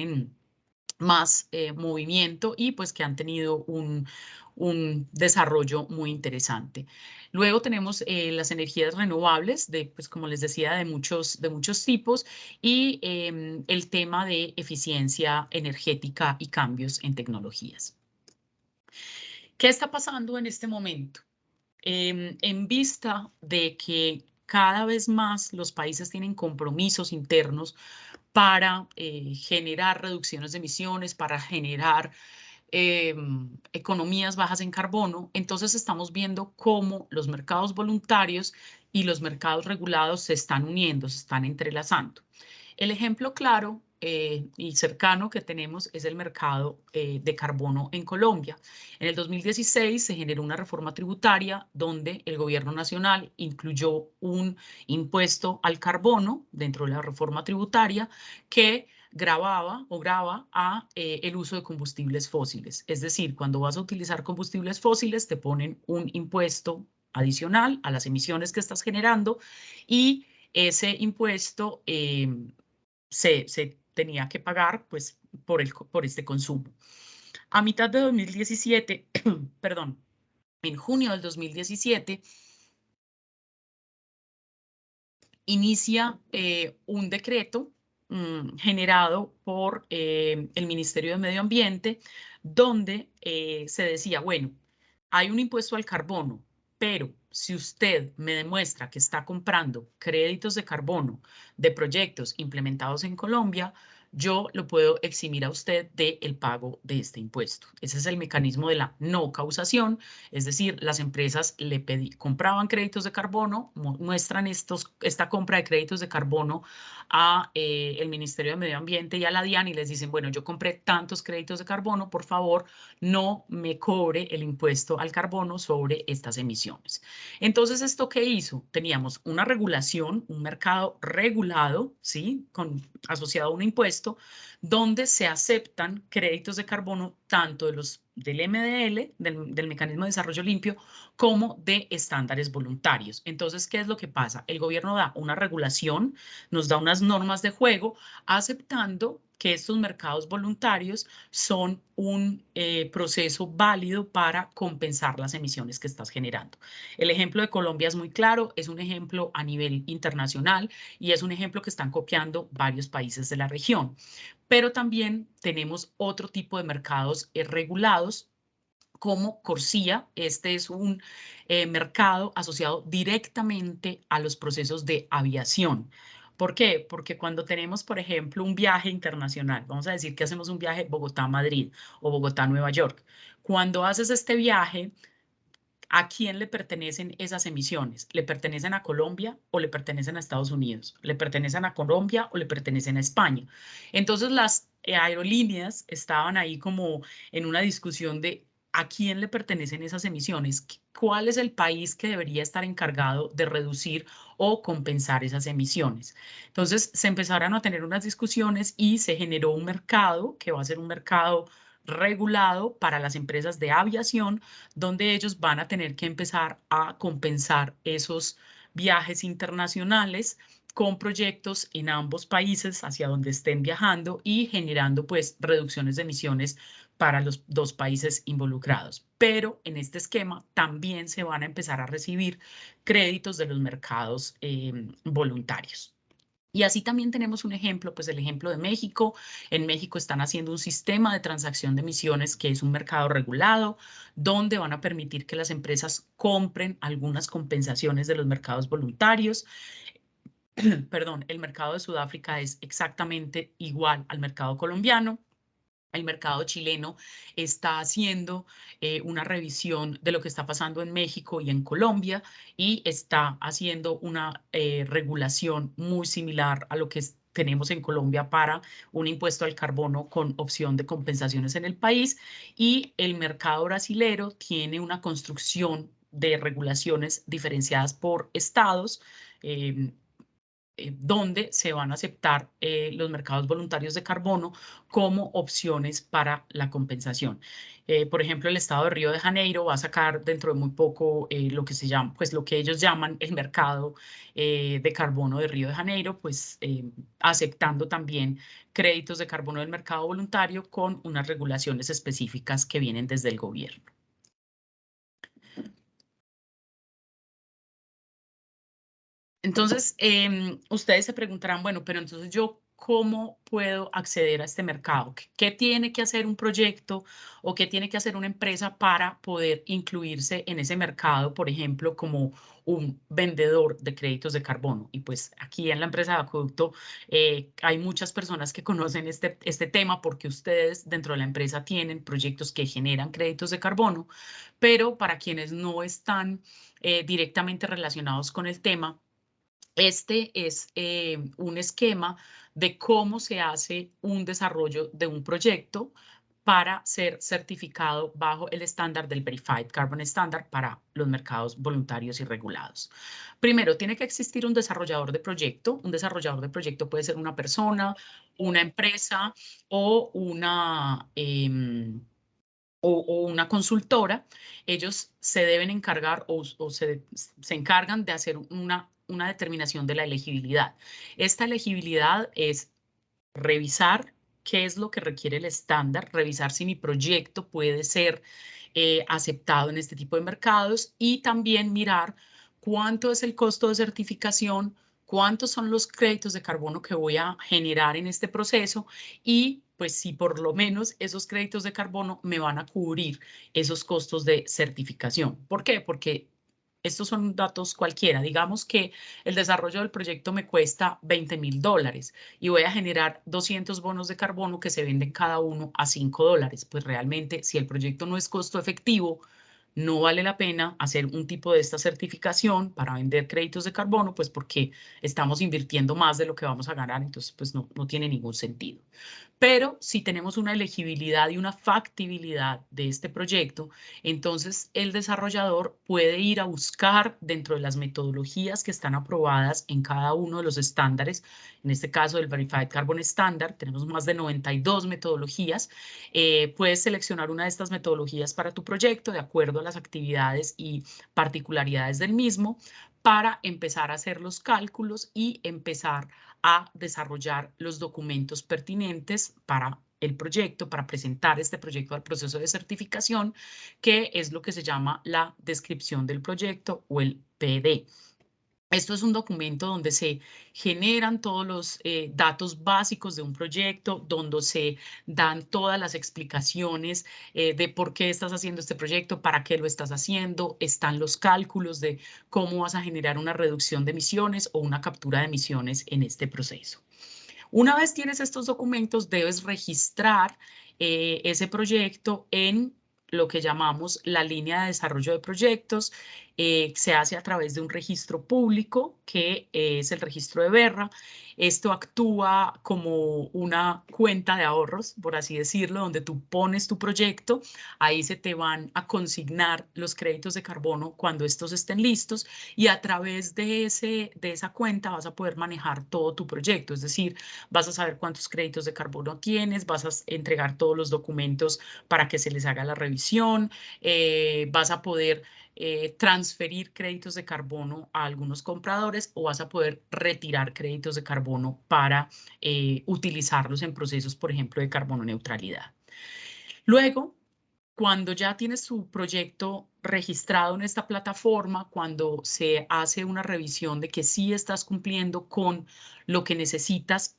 más movimiento y pues que han tenido un desarrollo muy interesante. Luego tenemos las energías renovables, pues como les decía, de muchos tipos y el tema de eficiencia energética y cambios en tecnologías. ¿Qué está pasando en este momento? En vista de que cada vez más los países tienen compromisos internos para generar reducciones de emisiones, para generar economías bajas en carbono, entonces estamos viendo cómo los mercados voluntarios y los mercados regulados se están uniendo, se están entrelazando. El ejemplo claro y cercano que tenemos es el mercado de carbono en Colombia. En el 2016 se generó una reforma tributaria donde el gobierno nacional incluyó un impuesto al carbono dentro de la reforma tributaria que graba el uso de combustibles fósiles. Es decir, cuando vas a utilizar combustibles fósiles te ponen un impuesto adicional a las emisiones que estás generando y ese impuesto se tenía que pagar pues, por este consumo. A mitad de 2017, perdón, en junio del 2017, inicia un decreto generado por el Ministerio de Medio Ambiente, donde se decía, bueno, hay un impuesto al carbono, pero si usted me demuestra que está comprando créditos de carbono de proyectos implementados en Colombia, yo lo puedo eximir a usted del pago de este impuesto. Ese es el mecanismo de la no causación, es decir, las empresas compraban créditos de carbono, muestran esta compra de créditos de carbono a el Ministerio de Medio Ambiente y a la DIAN y les dicen, bueno, yo compré tantos créditos de carbono, por favor, no me cobre el impuesto al carbono sobre estas emisiones. Entonces, ¿esto qué hizo? Teníamos una regulación, un mercado regulado, ¿sí? Asociado a un impuesto, donde se aceptan créditos de carbono tanto del MDL, del Mecanismo de Desarrollo Limpio, como de estándares voluntarios. Entonces, ¿qué es lo que pasa? El gobierno da una regulación, nos da unas normas de juego, aceptando que estos mercados voluntarios son un proceso válido para compensar las emisiones que estás generando. El ejemplo de Colombia es muy claro, es un ejemplo a nivel internacional y es un ejemplo que están copiando varios países de la región. Pero también tenemos otro tipo de mercados regulados como Corsia. Este es un mercado asociado directamente a los procesos de aviación. ¿Por qué? Porque cuando tenemos, por ejemplo, un viaje internacional, vamos a decir que hacemos un viaje Bogotá-Madrid o Bogotá-Nueva York. Cuando haces este viaje, ¿a quién le pertenecen esas emisiones? ¿Le pertenecen a Colombia o le pertenecen a Estados Unidos? ¿Le pertenecen a Colombia o le pertenecen a España? Entonces las aerolíneas estaban ahí como en una discusión de ¿a quién le pertenecen esas emisiones? ¿Cuál es el país que debería estar encargado de reducir o compensar esas emisiones? Entonces se empezaron a tener unas discusiones y se generó un mercado que va a ser un mercado regulado para las empresas de aviación, donde ellos van a tener que empezar a compensar esos viajes internacionales con proyectos en ambos países hacia donde estén viajando y generando pues reducciones de emisiones para los dos países involucrados. Pero en este esquema también se van a empezar a recibir créditos de los mercados voluntarios. Y así también tenemos un ejemplo, pues el ejemplo de México. En México están haciendo un sistema de transacción de emisiones que es un mercado regulado, donde van a permitir que las empresas compren algunas compensaciones de los mercados voluntarios. Perdón, el mercado de Sudáfrica es exactamente igual al mercado colombiano. El mercado chileno está haciendo una revisión de lo que está pasando en México y en Colombia y está haciendo una regulación muy similar a lo que tenemos en Colombia para un impuesto al carbono con opción de compensaciones en el país. Y el mercado brasilero tiene una construcción de regulaciones diferenciadas por estados. Donde se van a aceptar los mercados voluntarios de carbono como opciones para la compensación. Por ejemplo, el estado de Río de Janeiro va a sacar dentro de muy poco lo que se llama, pues lo que ellos llaman el mercado de carbono de Río de Janeiro, pues aceptando también créditos de carbono del mercado voluntario con unas regulaciones específicas que vienen desde el gobierno. Entonces, ustedes se preguntarán, bueno, pero entonces yo, ¿cómo puedo acceder a este mercado? ¿Qué tiene que hacer un proyecto o qué tiene que hacer una empresa para poder incluirse en ese mercado, por ejemplo, como un vendedor de créditos de carbono? Y pues aquí en la empresa de Acueducto hay muchas personas que conocen este tema porque ustedes dentro de la empresa tienen proyectos que generan créditos de carbono, pero para quienes no están directamente relacionados con el tema, este es un esquema de cómo se hace un desarrollo de un proyecto para ser certificado bajo el estándar del Verified Carbon Standard para los mercados voluntarios y regulados. Primero, tiene que existir un desarrollador de proyecto. Un desarrollador de proyecto puede ser una persona, una empresa o una consultora. Ellos se deben encargar o se encargan de hacer una determinación de la elegibilidad. Esta elegibilidad es revisar qué es lo que requiere el estándar, revisar si mi proyecto puede ser aceptado en este tipo de mercados y también mirar cuánto es el costo de certificación, cuántos son los créditos de carbono que voy a generar en este proceso y pues si por lo menos esos créditos de carbono me van a cubrir esos costos de certificación. ¿Por qué? Porque estos son datos cualquiera. Digamos que el desarrollo del proyecto me cuesta $20.000 y voy a generar 200 bonos de carbono que se venden cada uno a $5. Pues realmente, si el proyecto no es costo efectivo, no vale la pena hacer un tipo de esta certificación para vender créditos de carbono, pues porque estamos invirtiendo más de lo que vamos a ganar, entonces pues no tiene ningún sentido. Pero si tenemos una elegibilidad y una factibilidad de este proyecto, entonces el desarrollador puede ir a buscar dentro de las metodologías que están aprobadas en cada uno de los estándares, en este caso el Verified Carbon Standard, tenemos más de 92 metodologías, puedes seleccionar una de estas metodologías para tu proyecto de acuerdo a las actividades y particularidades del mismo para empezar a hacer los cálculos y empezar a desarrollar los documentos pertinentes para el proyecto, para presentar este proyecto al proceso de certificación, que es lo que se llama la descripción del proyecto o el PD. Esto es un documento donde se generan todos los datos básicos de un proyecto, donde se dan todas las explicaciones de por qué estás haciendo este proyecto, para qué lo estás haciendo, están los cálculos de cómo vas a generar una reducción de emisiones o una captura de emisiones en este proceso. Una vez tienes estos documentos, debes registrar ese proyecto en lo que llamamos la línea de desarrollo de proyectos. Se hace a través de un registro público, que es el registro de Verra. Esto actúa como una cuenta de ahorros, por así decirlo, donde tú pones tu proyecto, ahí se te van a consignar los créditos de carbono cuando estos estén listos y a través de esa cuenta vas a poder manejar todo tu proyecto, es decir, vas a saber cuántos créditos de carbono tienes, vas a entregar todos los documentos para que se les haga la revisión, vas a poder transferir créditos de carbono a algunos compradores o vas a poder retirar créditos de carbono para utilizarlos en procesos, por ejemplo, de carbono neutralidad. Luego, cuando ya tienes tu proyecto registrado en esta plataforma, cuando se hace una revisión de que sí estás cumpliendo con lo que necesitas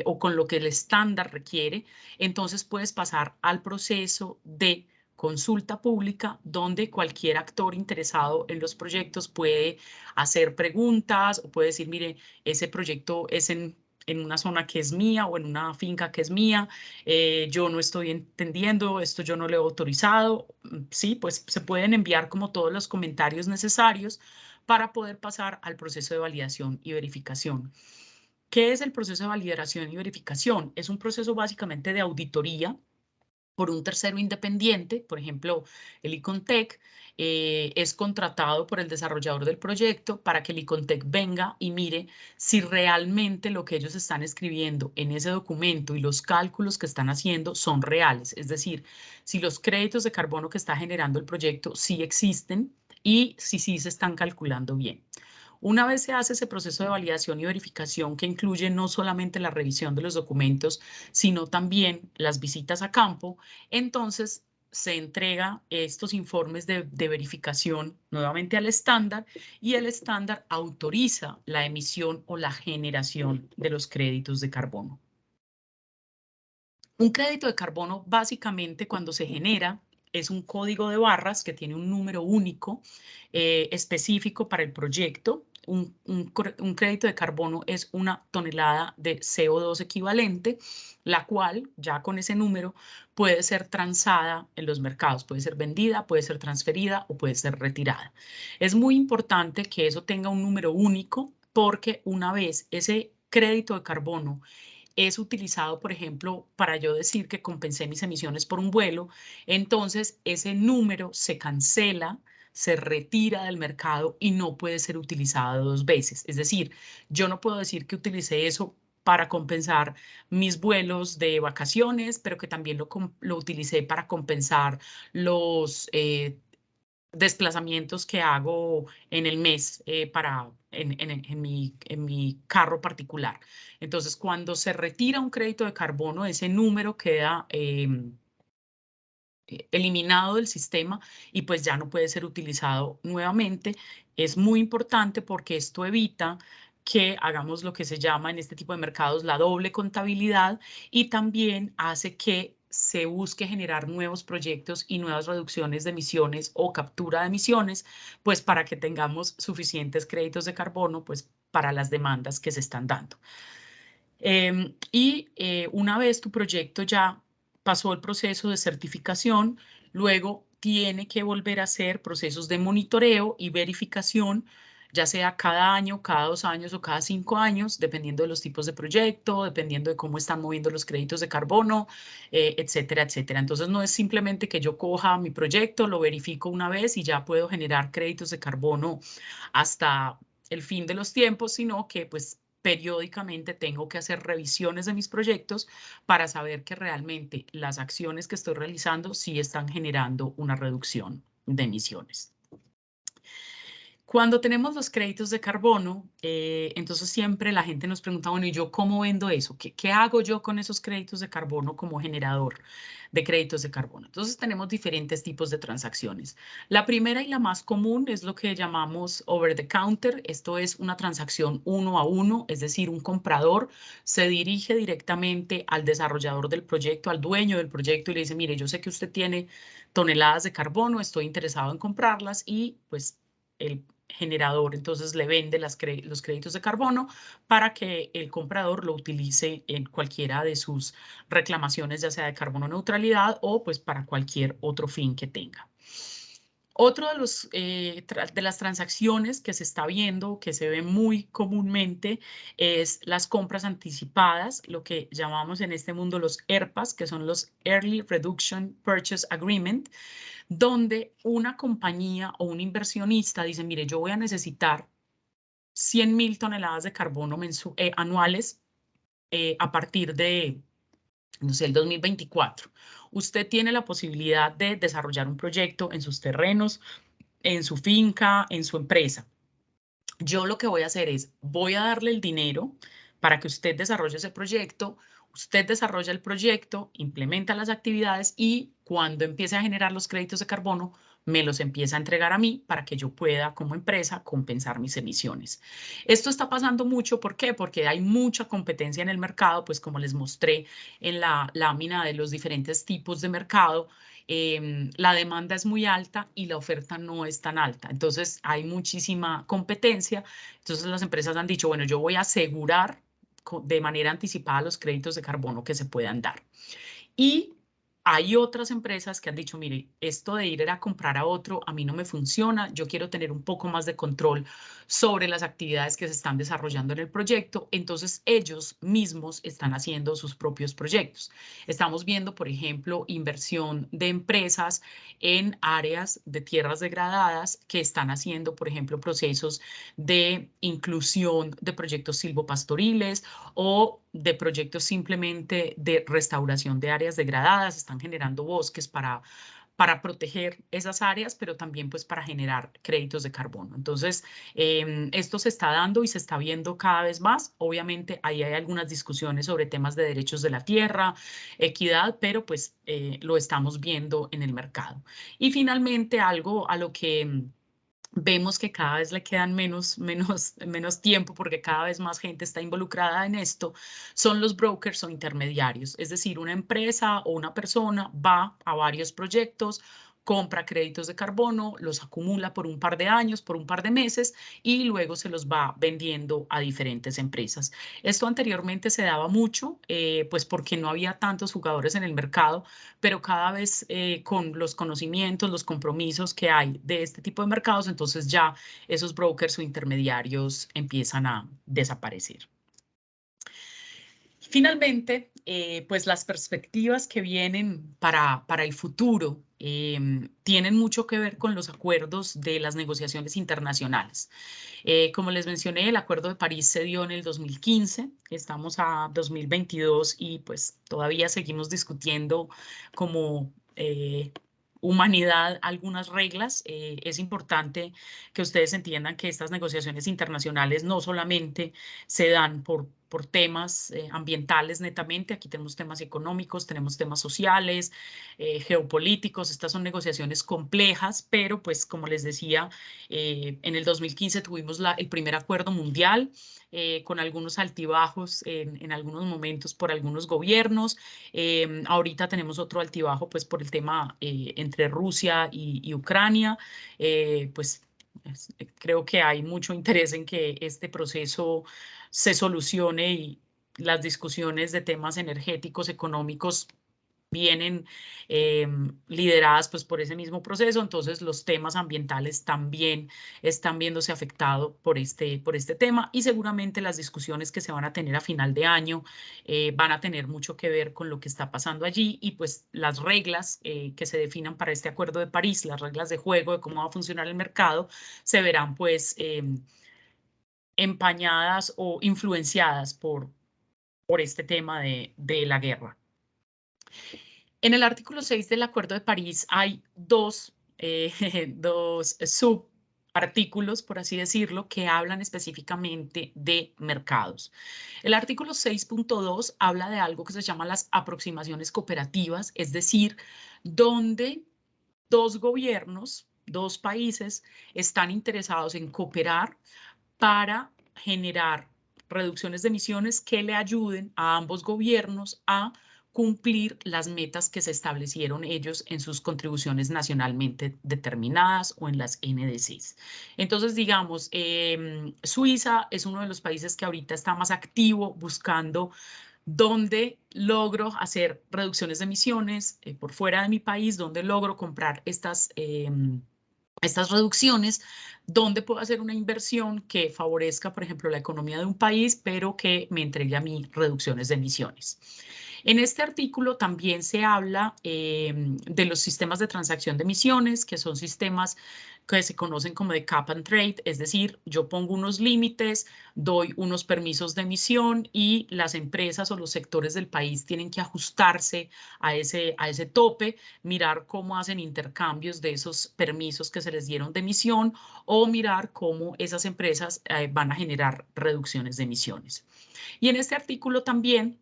o con lo que el estándar requiere, entonces puedes pasar al proceso de consulta pública, donde cualquier actor interesado en los proyectos puede hacer preguntas o puede decir, mire, ese proyecto es en una zona que es mía o en una finca que es mía, yo no estoy entendiendo, esto yo no lo he autorizado. Sí, pues se pueden enviar como todos los comentarios necesarios para poder pasar al proceso de validación y verificación. ¿Qué es el proceso de validación y verificación? Es un proceso básicamente de auditoría por un tercero independiente, por ejemplo, el Icontec, es contratado por el desarrollador del proyecto para que el Icontec venga y mire si realmente lo que ellos están escribiendo en ese documento y los cálculos que están haciendo son reales. Es decir, si los créditos de carbono que está generando el proyecto sí existen y si sí se están calculando bien. Una vez se hace ese proceso de validación y verificación que incluye no solamente la revisión de los documentos, sino también las visitas a campo, entonces se entrega estos informes de verificación nuevamente al estándar y el estándar autoriza la emisión o la generación de los créditos de carbono. Un crédito de carbono básicamente cuando se genera es un código de barras que tiene un número único específico para el proyecto. Un crédito de carbono es una tonelada de CO2 equivalente, la cual ya con ese número puede ser transada en los mercados, puede ser vendida, puede ser transferida o puede ser retirada. Es muy importante que eso tenga un número único porque una vez ese crédito de carbono es utilizado, por ejemplo, para yo decir que compensé mis emisiones por un vuelo, entonces ese número se cancela, se retira del mercado y no puede ser utilizado dos veces. Es decir, yo no puedo decir que utilicé eso para compensar mis vuelos de vacaciones, pero que también lo utilicé para compensar los desplazamientos que hago en el mes en mi carro particular. Entonces, cuando se retira un crédito de carbono, ese número queda eliminado del sistema y pues ya no puede ser utilizado nuevamente. Es muy importante porque esto evita que hagamos lo que se llama en este tipo de mercados la doble contabilidad y también hace que se busque generar nuevos proyectos y nuevas reducciones de emisiones o captura de emisiones, pues para que tengamos suficientes créditos de carbono, pues para las demandas que se están dando. Una vez tu proyecto ya pasó el proceso de certificación, luego tiene que volver a hacer procesos de monitoreo y verificación, ya sea cada año, cada 2 años o cada 5 años, dependiendo de los tipos de proyecto, dependiendo de cómo están moviendo los créditos de carbono, etcétera, etcétera. Entonces, no es simplemente que yo coja mi proyecto, lo verifico una vez y ya puedo generar créditos de carbono hasta el fin de los tiempos, sino que pues periódicamente tengo que hacer revisiones de mis proyectos para saber que realmente las acciones que estoy realizando sí están generando una reducción de emisiones. Cuando tenemos los créditos de carbono, entonces siempre la gente nos pregunta, bueno, ¿y yo cómo vendo eso? ¿Qué hago yo con esos créditos de carbono como generador de créditos de carbono? Entonces tenemos diferentes tipos de transacciones. La primera y la más común es lo que llamamos over the counter. Esto es una transacción 1 a 1, es decir, un comprador se dirige directamente al desarrollador del proyecto, al dueño del proyecto y le dice, mire, yo sé que usted tiene toneladas de carbono, estoy interesado en comprarlas y pues el generador entonces le vende los créditos de carbono para que el comprador lo utilice en cualquiera de sus reclamaciones, ya sea de carbono neutralidad o pues para cualquier otro fin que tenga. Otro de las transacciones que se está viendo, que se ve muy comúnmente, es las compras anticipadas, lo que llamamos en este mundo los ERPAs, que son los Early Reduction Purchase Agreement, donde una compañía o un inversionista dice, mire, yo voy a necesitar 100.000 toneladas de carbono anuales a partir de, no sé, el 2024. Usted tiene la posibilidad de desarrollar un proyecto en sus terrenos, en su finca, en su empresa. Yo lo que voy a hacer es, voy a darle el dinero para que usted desarrolle ese proyecto, usted desarrolla el proyecto, implementa las actividades y cuando empiece a generar los créditos de carbono, me los empieza a entregar a mí para que yo pueda como empresa compensar mis emisiones. Esto está pasando mucho, ¿por qué? Porque hay mucha competencia en el mercado, pues como les mostré en la lámina de los diferentes tipos de mercado, la demanda es muy alta y la oferta no es tan alta. Entonces hay muchísima competencia. Entonces las empresas han dicho, bueno, yo voy a asegurar de manera anticipada los créditos de carbono que se puedan dar. Y hay otras empresas que han dicho, mire, esto de ir a comprar a otro a mí no me funciona, yo quiero tener un poco más de control sobre las actividades que se están desarrollando en el proyecto, entonces ellos mismos están haciendo sus propios proyectos. Estamos viendo, por ejemplo, inversión de empresas en áreas de tierras degradadas que están haciendo, por ejemplo, procesos de inclusión de proyectos silvopastoriles o de proyectos simplemente de restauración de áreas degradadas, están generando bosques para proteger esas áreas, pero también pues para generar créditos de carbono. Entonces, esto se está dando y se está viendo cada vez más. Obviamente, ahí hay algunas discusiones sobre temas de derechos de la tierra, equidad, pero pues lo estamos viendo en el mercado. Y finalmente, algo a lo que vemos que cada vez le quedan menos tiempo porque cada vez más gente está involucrada en esto, son los brokers o intermediarios. Es decir, una empresa o una persona va a varios proyectos, compra créditos de carbono, los acumula por un par de años, por un par de meses y luego se los va vendiendo a diferentes empresas. Esto anteriormente se daba mucho, pues porque no había tantos jugadores en el mercado, pero cada vez con los conocimientos, los compromisos que hay de este tipo de mercados, entonces ya esos brokers o intermediarios empiezan a desaparecer. Finalmente, pues las perspectivas que vienen para el futuro tienen mucho que ver con los acuerdos de las negociaciones internacionales. Como les mencioné, el Acuerdo de París se dio en el 2015, estamos a 2022 y pues todavía seguimos discutiendo como humanidad algunas reglas. Es importante que ustedes entiendan que estas negociaciones internacionales no solamente se dan por por temas ambientales netamente. Aquí tenemos temas económicos, tenemos temas sociales, geopolíticos. Estas son negociaciones complejas, pero pues como les decía, en el 2015 tuvimos el primer acuerdo mundial con algunos altibajos en algunos momentos por algunos gobiernos. Ahorita tenemos otro altibajo pues por el tema entre Rusia y Ucrania. Pues creo que hay mucho interés en que este proceso se solucione y las discusiones de temas energéticos, económicos, vienen lideradas pues por ese mismo proceso. Entonces los temas ambientales también están viéndose afectados por este tema, y seguramente las discusiones que se van a tener a final de año van a tener mucho que ver con lo que está pasando allí, y pues las reglas que se definan para este Acuerdo de París, las reglas de juego de cómo va a funcionar el mercado, se verán pues empañadas o influenciadas por este tema de la guerra. En el artículo 6 del Acuerdo de París hay dos subartículos, por así decirlo, que hablan específicamente de mercados. El artículo 6.2 habla de algo que se llama las aproximaciones cooperativas, es decir, donde dos gobiernos, dos países, están interesados en cooperar para generar reducciones de emisiones que le ayuden a ambos gobiernos a cumplir las metas que se establecieron ellos en sus contribuciones nacionalmente determinadas o en las NDCs. Entonces, digamos, Suiza es uno de los países que ahorita está más activo buscando dónde logro hacer reducciones de emisiones por fuera de mi país, dónde logro comprar estas reducciones, donde puedo hacer una inversión que favorezca, por ejemplo, la economía de un país, pero que me entregue a mí reducciones de emisiones. En este artículo también se habla de los sistemas de transacción de emisiones, que son sistemas que se conocen como de cap and trade, es decir, yo pongo unos límites, doy unos permisos de emisión y las empresas o los sectores del país tienen que ajustarse a ese tope, mirar cómo hacen intercambios de esos permisos que se les dieron de emisión, o mirar cómo esas empresas van a generar reducciones de emisiones. Y en este artículo también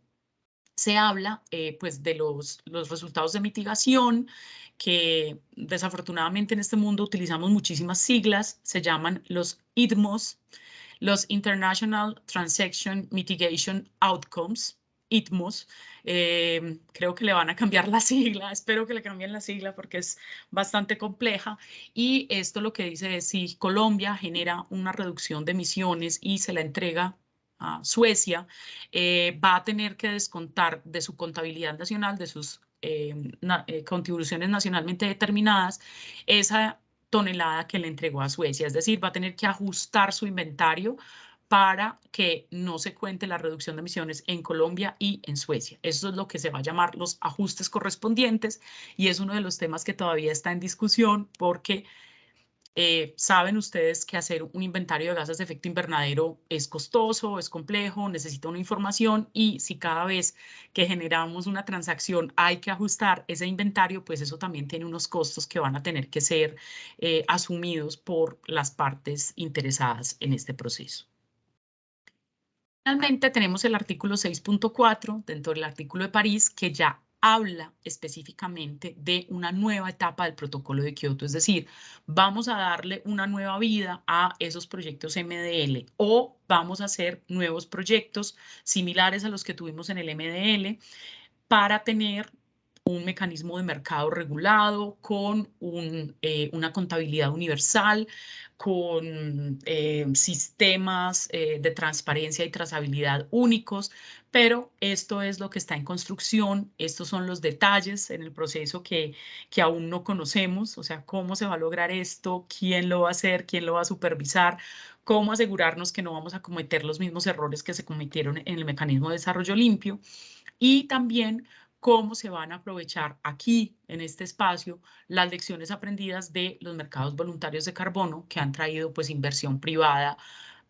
se habla pues de los resultados de mitigación, que desafortunadamente en este mundo utilizamos muchísimas siglas, se llaman los ITMOs, los International Transaction Mitigation Outcomes, ITMOs. Creo que le van a cambiar la sigla, espero que le cambien la sigla porque es bastante compleja, y esto lo que dice es si Colombia genera una reducción de emisiones y se la entrega a Suecia, va a tener que descontar de su contabilidad nacional, de sus contribuciones nacionalmente determinadas, esa tonelada que le entregó a Suecia. Es decir, va a tener que ajustar su inventario para que no se cuente la reducción de emisiones en Colombia y en Suecia. Eso es lo que se va a llamar los ajustes correspondientes, y es uno de los temas que todavía está en discusión porque saben ustedes que hacer un inventario de gases de efecto invernadero es costoso, es complejo, necesita una información, y si cada vez que generamos una transacción hay que ajustar ese inventario, pues eso también tiene unos costos que van a tener que ser asumidos por las partes interesadas en este proceso. Finalmente tenemos el artículo 6.4 dentro del artículo de París, que ya habla específicamente de una nueva etapa del protocolo de Kioto, es decir, vamos a darle una nueva vida a esos proyectos MDL, o vamos a hacer nuevos proyectos similares a los que tuvimos en el MDL para tener un mecanismo de mercado regulado, con una contabilidad universal, con sistemas de transparencia y trazabilidad únicos, pero esto es lo que está en construcción. Estos son los detalles en el proceso que aún no conocemos, o sea, cómo se va a lograr esto, quién lo va a hacer, quién lo va a supervisar, cómo asegurarnos que no vamos a cometer los mismos errores que se cometieron en el mecanismo de desarrollo limpio, y también cómo se van a aprovechar aquí, en este espacio, las lecciones aprendidas de los mercados voluntarios de carbono, que han traído pues inversión privada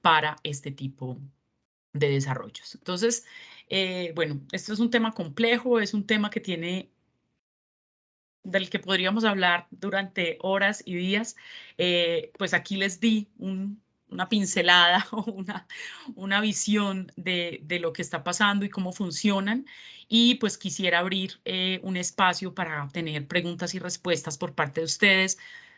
para este tipo de desarrollos. Entonces, bueno, esto es un tema complejo, es un tema que del que podríamos hablar durante horas y días. Pues aquí les di una pincelada o una visión de lo que está pasando y cómo funcionan. Y pues quisiera abrir un espacio para tener preguntas y respuestas por parte de ustedes.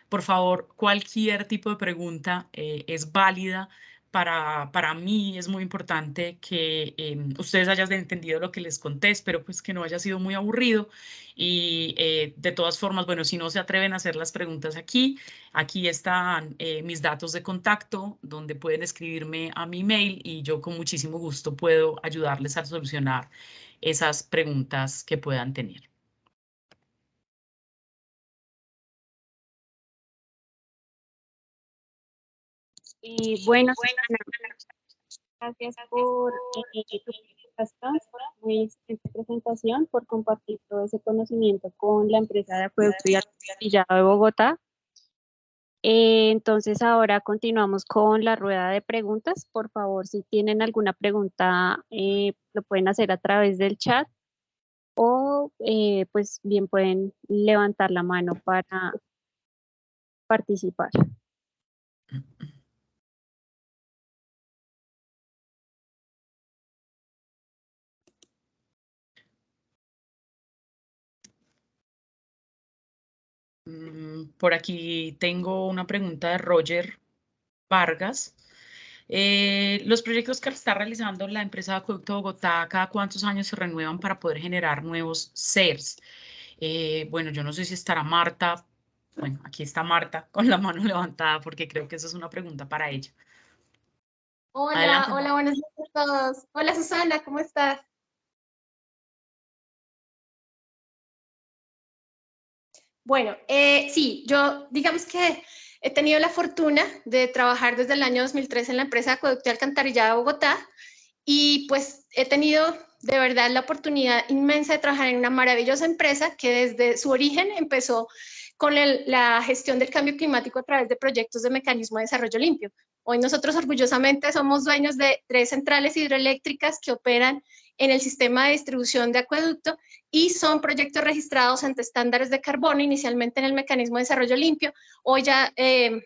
Por favor, cualquier tipo de pregunta es válida. Para mí es muy importante que ustedes hayan entendido lo que les conté, pero pues que no haya sido muy aburrido. Y de todas formas, bueno, si no se atreven a hacer las preguntas aquí están mis datos de contacto, donde pueden escribirme a mi mail y yo con muchísimo gusto puedo ayudarles a solucionar esas preguntas que puedan tener. Bueno, Susana, gracias por tu presentación, muy excelente presentación, por compartir todo ese conocimiento con la empresa de acueducto y alcantarillado de Bogotá. Entonces ahora continuamos con la rueda de preguntas. Por favor, si tienen alguna pregunta, lo pueden hacer a través del chat o pues bien pueden levantar la mano para participar. Por aquí tengo una pregunta de Roger Vargas. Los proyectos que está realizando la empresa de Acueducto Bogotá, ¿cada cuántos años se renuevan para poder generar nuevos CERS? Bueno, yo no sé si estará Marta. Bueno, aquí está Marta con la mano levantada porque creo que esa es una pregunta para ella. Hola, Adelante. hola, buenas noches a todos. Hola Susana, ¿cómo estás? Bueno, sí, yo digamos que he tenido la fortuna de trabajar desde el año 2003 en la empresa de Acueducto y Alcantarillado de Bogotá y pues he tenido de verdad la oportunidad inmensa de trabajar en una maravillosa empresa que desde su origen empezó con la gestión del cambio climático a través de proyectos de mecanismo de desarrollo limpio. Hoy nosotros orgullosamente somos dueños de 3 centrales hidroeléctricas que operan en el sistema de distribución de acueducto y son proyectos registrados ante estándares de carbono, inicialmente en el mecanismo de desarrollo limpio, hoy ya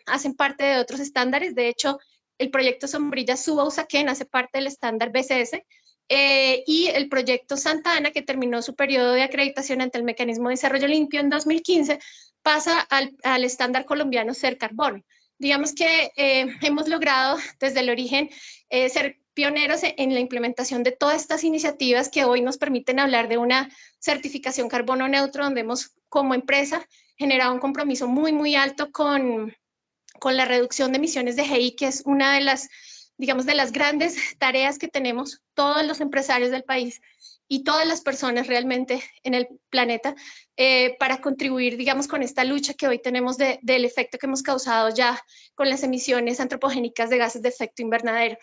hacen parte de otros estándares. De hecho, el proyecto Sombrilla Suba Usaquén hace parte del estándar BCS, y el proyecto Santa Ana, que terminó su periodo de acreditación ante el mecanismo de desarrollo limpio en 2015, pasa al estándar colombiano Ser Carbono. Digamos que hemos logrado desde el origen ser pioneros en la implementación de todas estas iniciativas que hoy nos permiten hablar de una certificación carbono neutro, donde hemos como empresa generado un compromiso muy, muy alto con la reducción de emisiones de GI, que es una de las, digamos, de las grandes tareas que tenemos todos los empresarios del país y todas las personas realmente en el planeta para contribuir, digamos, con esta lucha que hoy tenemos del efecto que hemos causado ya con las emisiones antropogénicas de gases de efecto invernadero.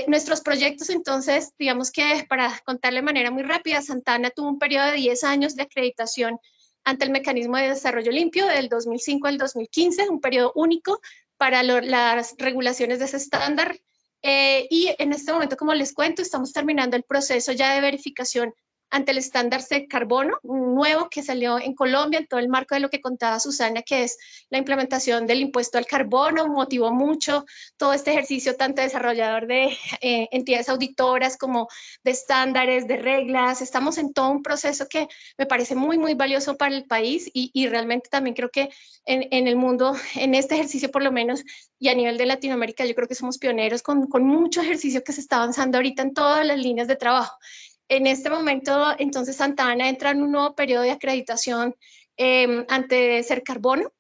Nuestros proyectos, entonces, digamos que para contarle de manera muy rápida, Santa Ana tuvo un periodo de 10 años de acreditación ante el mecanismo de desarrollo limpio del 2005 al 2015, un periodo único para las regulaciones de ese estándar. Y en este momento, como les cuento, estamos terminando el proceso ya de verificación ante el estándar de carbono, un nuevo que salió en Colombia en todo el marco de lo que contaba Susana, que es la implementación del impuesto al carbono. Motivó mucho todo este ejercicio, tanto desarrollador de entidades auditoras como de estándares, de reglas. Estamos en todo un proceso que me parece muy, muy valioso para el país y realmente también creo que en el mundo, en este ejercicio por lo menos, y a nivel de Latinoamérica, yo creo que somos pioneros con mucho ejercicio que se está avanzando ahorita en todas las líneas de trabajo. En este momento, entonces, Santa Ana entra en un nuevo periodo de acreditación ante Ser Carbono,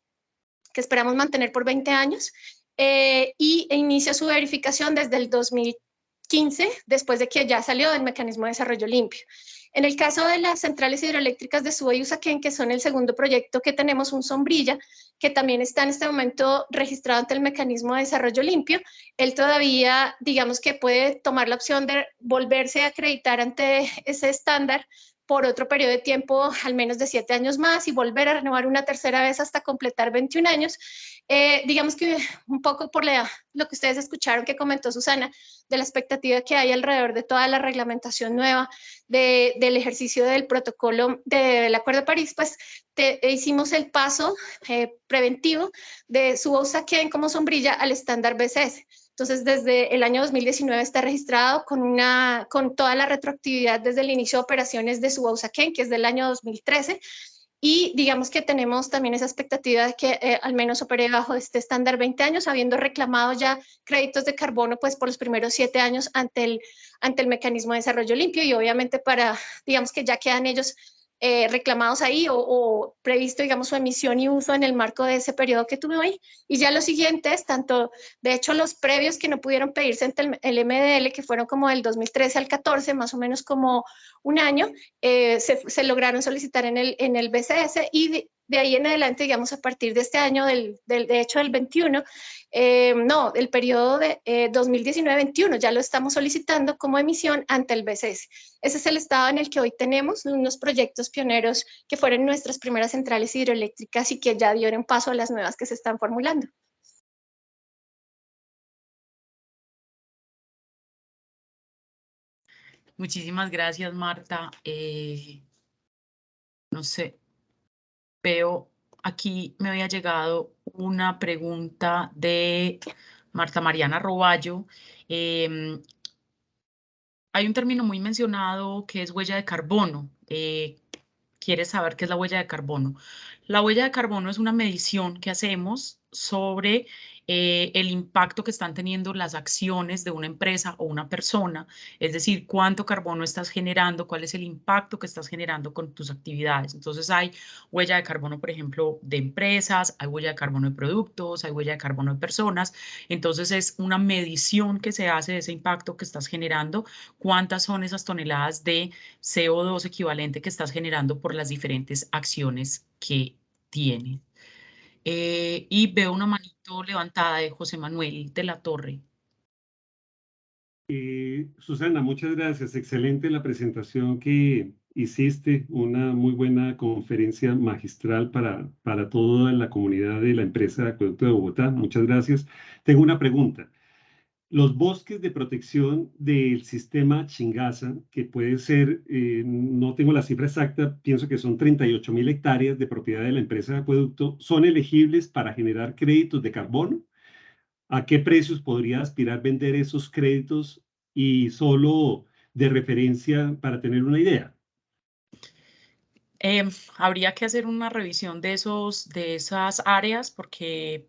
que esperamos mantener por 20 años, y inicia su verificación desde el 2015, después de que ya salió del mecanismo de desarrollo limpio. En el caso de las centrales hidroeléctricas de Suba y Usaquén, que son el segundo proyecto que tenemos, un Sombrilla, que también está en este momento registrado ante el mecanismo de desarrollo limpio, él todavía, digamos que puede tomar la opción de volverse a acreditar ante ese estándar por otro periodo de tiempo, al menos de 7 años más, y volver a renovar una tercera vez hasta completar 21 años. Digamos que un poco por lo que ustedes escucharon que comentó Susana, de la expectativa que hay alrededor de toda la reglamentación nueva del ejercicio del protocolo del Acuerdo de París, pues hicimos el paso preventivo de Suba Usaquén como Sombrilla al estándar BCS. Entonces, desde el año 2019 está registrado con toda la retroactividad desde el inicio de operaciones de su Usaquén, que es del año 2013. Y digamos que tenemos también esa expectativa de que al menos opere bajo este estándar 20 años, habiendo reclamado ya créditos de carbono pues por los primeros 7 años ante el mecanismo de desarrollo limpio, y obviamente digamos que ya quedan ellos reclamados ahí o previsto, digamos, su emisión y uso en el marco de ese periodo que tuve hoy. Y ya los siguientes, tanto, de hecho, los previos que no pudieron pedirse ante el MDL, que fueron como del 2013 al 14, más o menos como un año, se lograron solicitar en el BCS, y de ahí en adelante, digamos, a partir de este año, de hecho del 21, el periodo de 2019-21 ya lo estamos solicitando como emisión ante el BCS. Ese es el estado en el que hoy tenemos unos proyectos pioneros que fueron nuestras primeras centrales hidroeléctricas y que ya dieron paso a las nuevas que se están formulando. Muchísimas gracias, Marta. No sé, veo aquí me había llegado una pregunta de Marta Mariana Roballo. Hay un término muy mencionado que es huella de carbono. ¿Quieres saber qué es la huella de carbono? La huella de carbono es una medición que hacemos sobre el impacto que están teniendo las acciones de una empresa o una persona, es decir, cuánto carbono estás generando, cuál es el impacto que estás generando con tus actividades. Entonces hay huella de carbono, por ejemplo, de empresas, hay huella de carbono de productos, hay huella de carbono de personas. Entonces es una medición que se hace de ese impacto que estás generando, cuántas son esas toneladas de CO2 equivalente que estás generando por las diferentes acciones que tiene. Y veo una manito levantada de José Manuel de la Torre. Susana, muchas gracias. Excelente la presentación que hiciste, una muy buena conferencia magistral para toda la comunidad de la empresa de Acueducto de Bogotá. Muchas gracias. Tengo una pregunta. Los bosques de protección del sistema Chingaza, que puede ser, no tengo la cifra exacta, pienso que son 38.000 hectáreas de propiedad de la empresa de acueducto, ¿son elegibles para generar créditos de carbono? ¿A qué precios podría aspirar vender esos créditos? Y solo de referencia para tener una idea. Habría que hacer una revisión de esas áreas, porque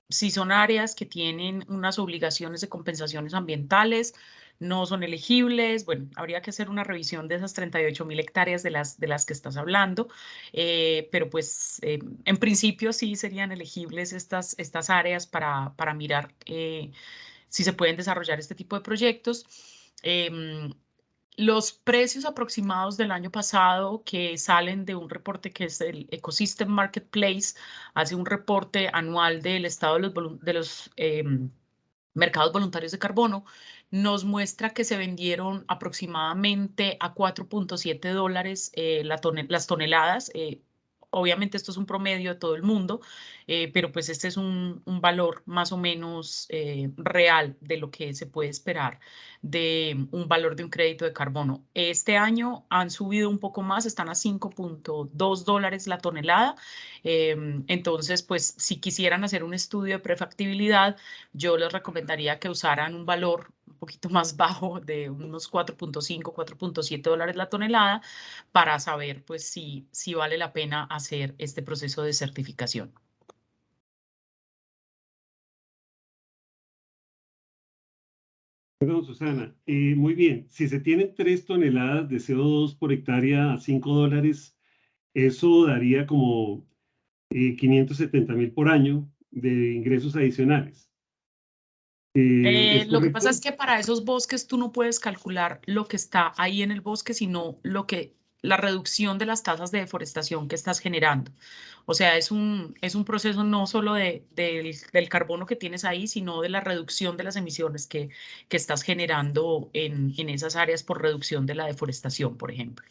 si son áreas que tienen unas obligaciones de compensaciones ambientales, no son elegibles. Bueno, habría que hacer una revisión de esas 38.000 hectáreas de las que estás hablando, pero pues en principio sí serían elegibles estas áreas para mirar si se pueden desarrollar este tipo de proyectos. Los precios aproximados del año pasado que salen de un reporte que es el Ecosystem Marketplace, hace un reporte anual del estado de los mercados voluntarios de carbono, nos muestra que se vendieron aproximadamente a $4.7 las toneladas. Obviamente esto es un promedio de todo el mundo, pero pues este es un valor más o menos real de lo que se puede esperar de un valor de un crédito de carbono. Este año han subido un poco más, están a $5.2 la tonelada. Entonces, pues si quisieran hacer un estudio de prefactibilidad, yo les recomendaría que usaran un valor un poquito más bajo de unos $4.5, $4.7 la tonelada para saber pues si vale la pena hacer este proceso de certificación. Perdón, Susana. Muy bien. Si se tienen 3 toneladas de CO2 por hectárea a $5, eso daría como 570.000 por año de ingresos adicionales. ¿Es Lo que correcto? pasa es que para esos bosques tú no puedes calcular lo que está ahí en el bosque, sino la reducción de las tasas de deforestación que estás generando. O sea, es un proceso no solo del carbono que tienes ahí, sino de la reducción de las emisiones que estás generando en esas áreas por reducción de la deforestación, por ejemplo.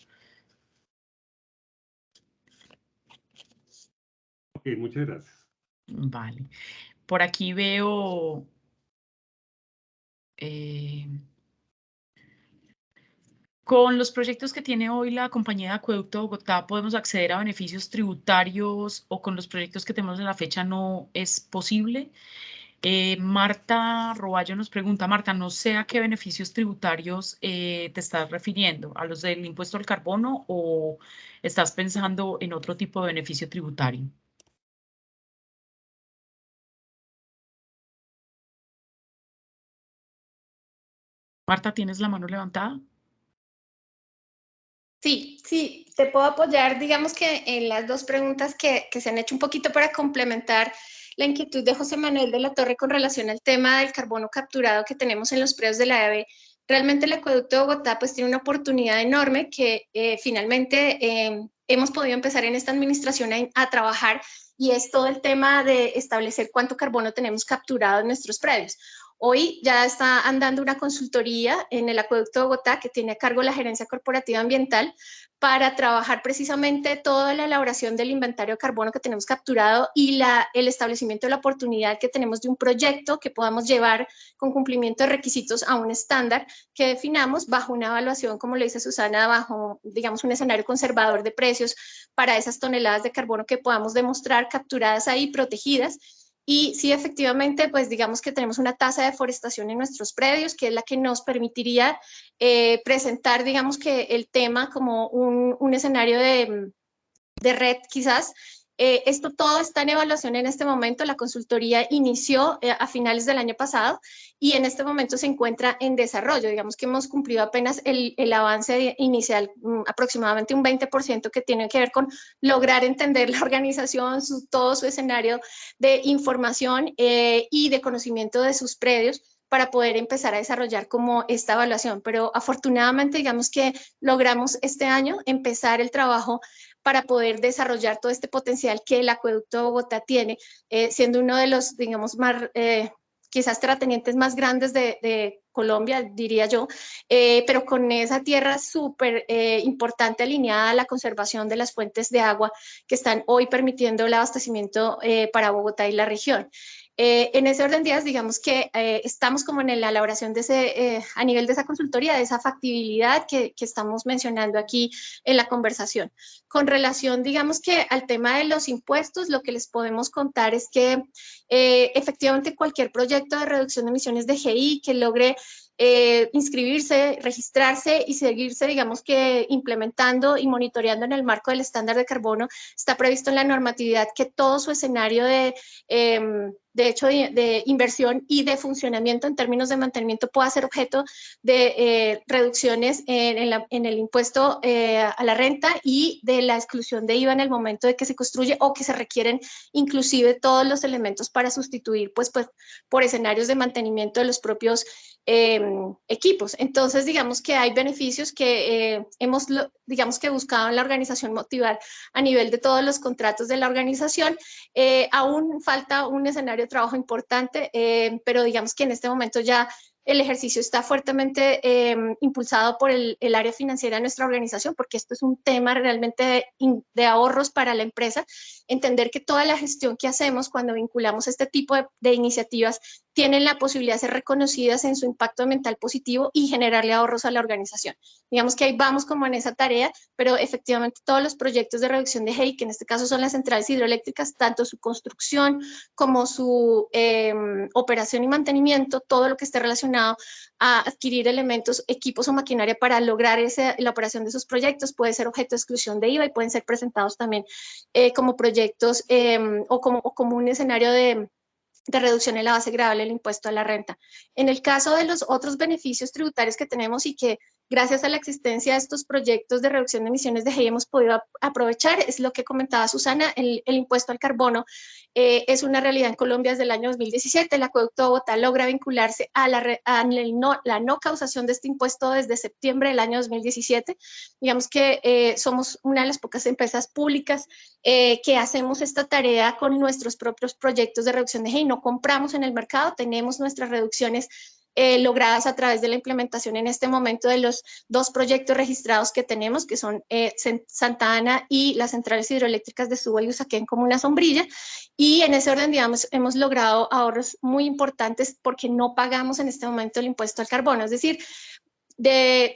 Ok, muchas gracias. Vale. Por aquí veo... con los proyectos que tiene hoy la compañía de Acueducto de Bogotá, ¿podemos acceder a beneficios tributarios o con los proyectos que tenemos en la fecha no es posible? Marta Roballo nos pregunta, Marta, no sé a qué beneficios tributarios te estás refiriendo, ¿a los del impuesto al carbono o estás pensando en otro tipo de beneficio tributario? Marta, ¿tienes la mano levantada? Sí, sí, te puedo apoyar, digamos que en las dos preguntas que se han hecho un poquito para complementar la inquietud de José Manuel de la Torre con relación al tema del carbono capturado que tenemos en los predios de la EAB. Realmente el acueducto de Bogotá pues tiene una oportunidad enorme que finalmente hemos podido empezar en esta administración a trabajar, y es todo el tema de establecer cuánto carbono tenemos capturado en nuestros predios. Hoy ya está andando una consultoría en el acueducto de Bogotá que tiene a cargo la Gerencia Corporativa Ambiental para trabajar precisamente toda la elaboración del inventario de carbono que tenemos capturado y el establecimiento de la oportunidad que tenemos de un proyecto que podamos llevar con cumplimiento de requisitos a un estándar que definamos bajo una evaluación, como le dice Susana, bajo, digamos, un escenario conservador de precios para esas toneladas de carbono que podamos demostrar capturadas ahí, protegidas. Y sí, efectivamente, pues digamos que tenemos una tasa de deforestación en nuestros predios, que es la que nos permitiría presentar, digamos que el tema como un escenario de red quizás. Esto todo está en evaluación en este momento. La consultoría inició a finales del año pasado y en este momento se encuentra en desarrollo. Digamos que hemos cumplido apenas el avance inicial, aproximadamente un 20%, que tiene que ver con lograr entender la organización, todo su escenario de información y de conocimiento de sus predios para poder empezar a desarrollar como esta evaluación. Pero afortunadamente, digamos que logramos este año empezar el trabajo para poder desarrollar todo este potencial que el acueducto de Bogotá tiene, siendo uno de los, digamos, más, quizás terratenientes más grandes de Colombia, diría yo, pero con esa tierra súper importante alineada a la conservación de las fuentes de agua que están hoy permitiendo el abastecimiento para Bogotá y la región. En ese orden de días, digamos que estamos como en la elaboración de a nivel de esa consultoría, de esa factibilidad que estamos mencionando aquí en la conversación. Con relación, digamos que al tema de los impuestos, lo que les podemos contar es que efectivamente cualquier proyecto de reducción de emisiones de GI que logre inscribirse, registrarse y seguirse, digamos que implementando y monitoreando en el marco del estándar de carbono, está previsto en la normatividad que todo su escenario de hecho de inversión y de funcionamiento en términos de mantenimiento pueda ser objeto de reducciones en el impuesto a la renta y de la exclusión de IVA en el momento de que se construye, o que se requieren inclusive todos los elementos para sustituir pues por escenarios de mantenimiento de los propios equipos. Entonces, digamos que hay beneficios que hemos, digamos que buscado en la organización motivar a nivel de todos los contratos de la organización. Aún falta un escenario de trabajo importante, pero digamos que en este momento ya el ejercicio está fuertemente impulsado por el área financiera de nuestra organización, porque esto es un tema realmente de ahorros para la empresa. Entender que toda la gestión que hacemos cuando vinculamos este tipo de iniciativas tienen la posibilidad de ser reconocidas en su impacto ambiental positivo y generarle ahorros a la organización. Digamos que ahí vamos como en esa tarea, pero efectivamente todos los proyectos de reducción de GI, que en este caso son las centrales hidroeléctricas, tanto su construcción como su operación y mantenimiento, todo lo que esté relacionado a adquirir elementos, equipos o maquinaria para lograr la operación de esos proyectos puede ser objeto de exclusión de IVA y pueden ser presentados también como proyectos o como un escenario de reducción en la base gravable del impuesto a la renta. En el caso de los otros beneficios tributarios que tenemos y que gracias a la existencia de estos proyectos de reducción de emisiones de GI hemos podido aprovechar, es lo que comentaba Susana, el impuesto al carbono es una realidad en Colombia desde el año 2017. El acueducto de Bogotá logra vincularse a la no causación de este impuesto desde septiembre del año 2017. Digamos que somos una de las pocas empresas públicas que hacemos esta tarea con nuestros propios proyectos de reducción de GI. No compramos en el mercado, tenemos nuestras reducciones logradas a través de la implementación en este momento de los dos proyectos registrados que tenemos, que son Santa Ana y las centrales hidroeléctricas de Suba y Usaquén como una sombrilla. Y en ese orden, digamos, hemos logrado ahorros muy importantes porque no pagamos en este momento el impuesto al carbono. Es decir,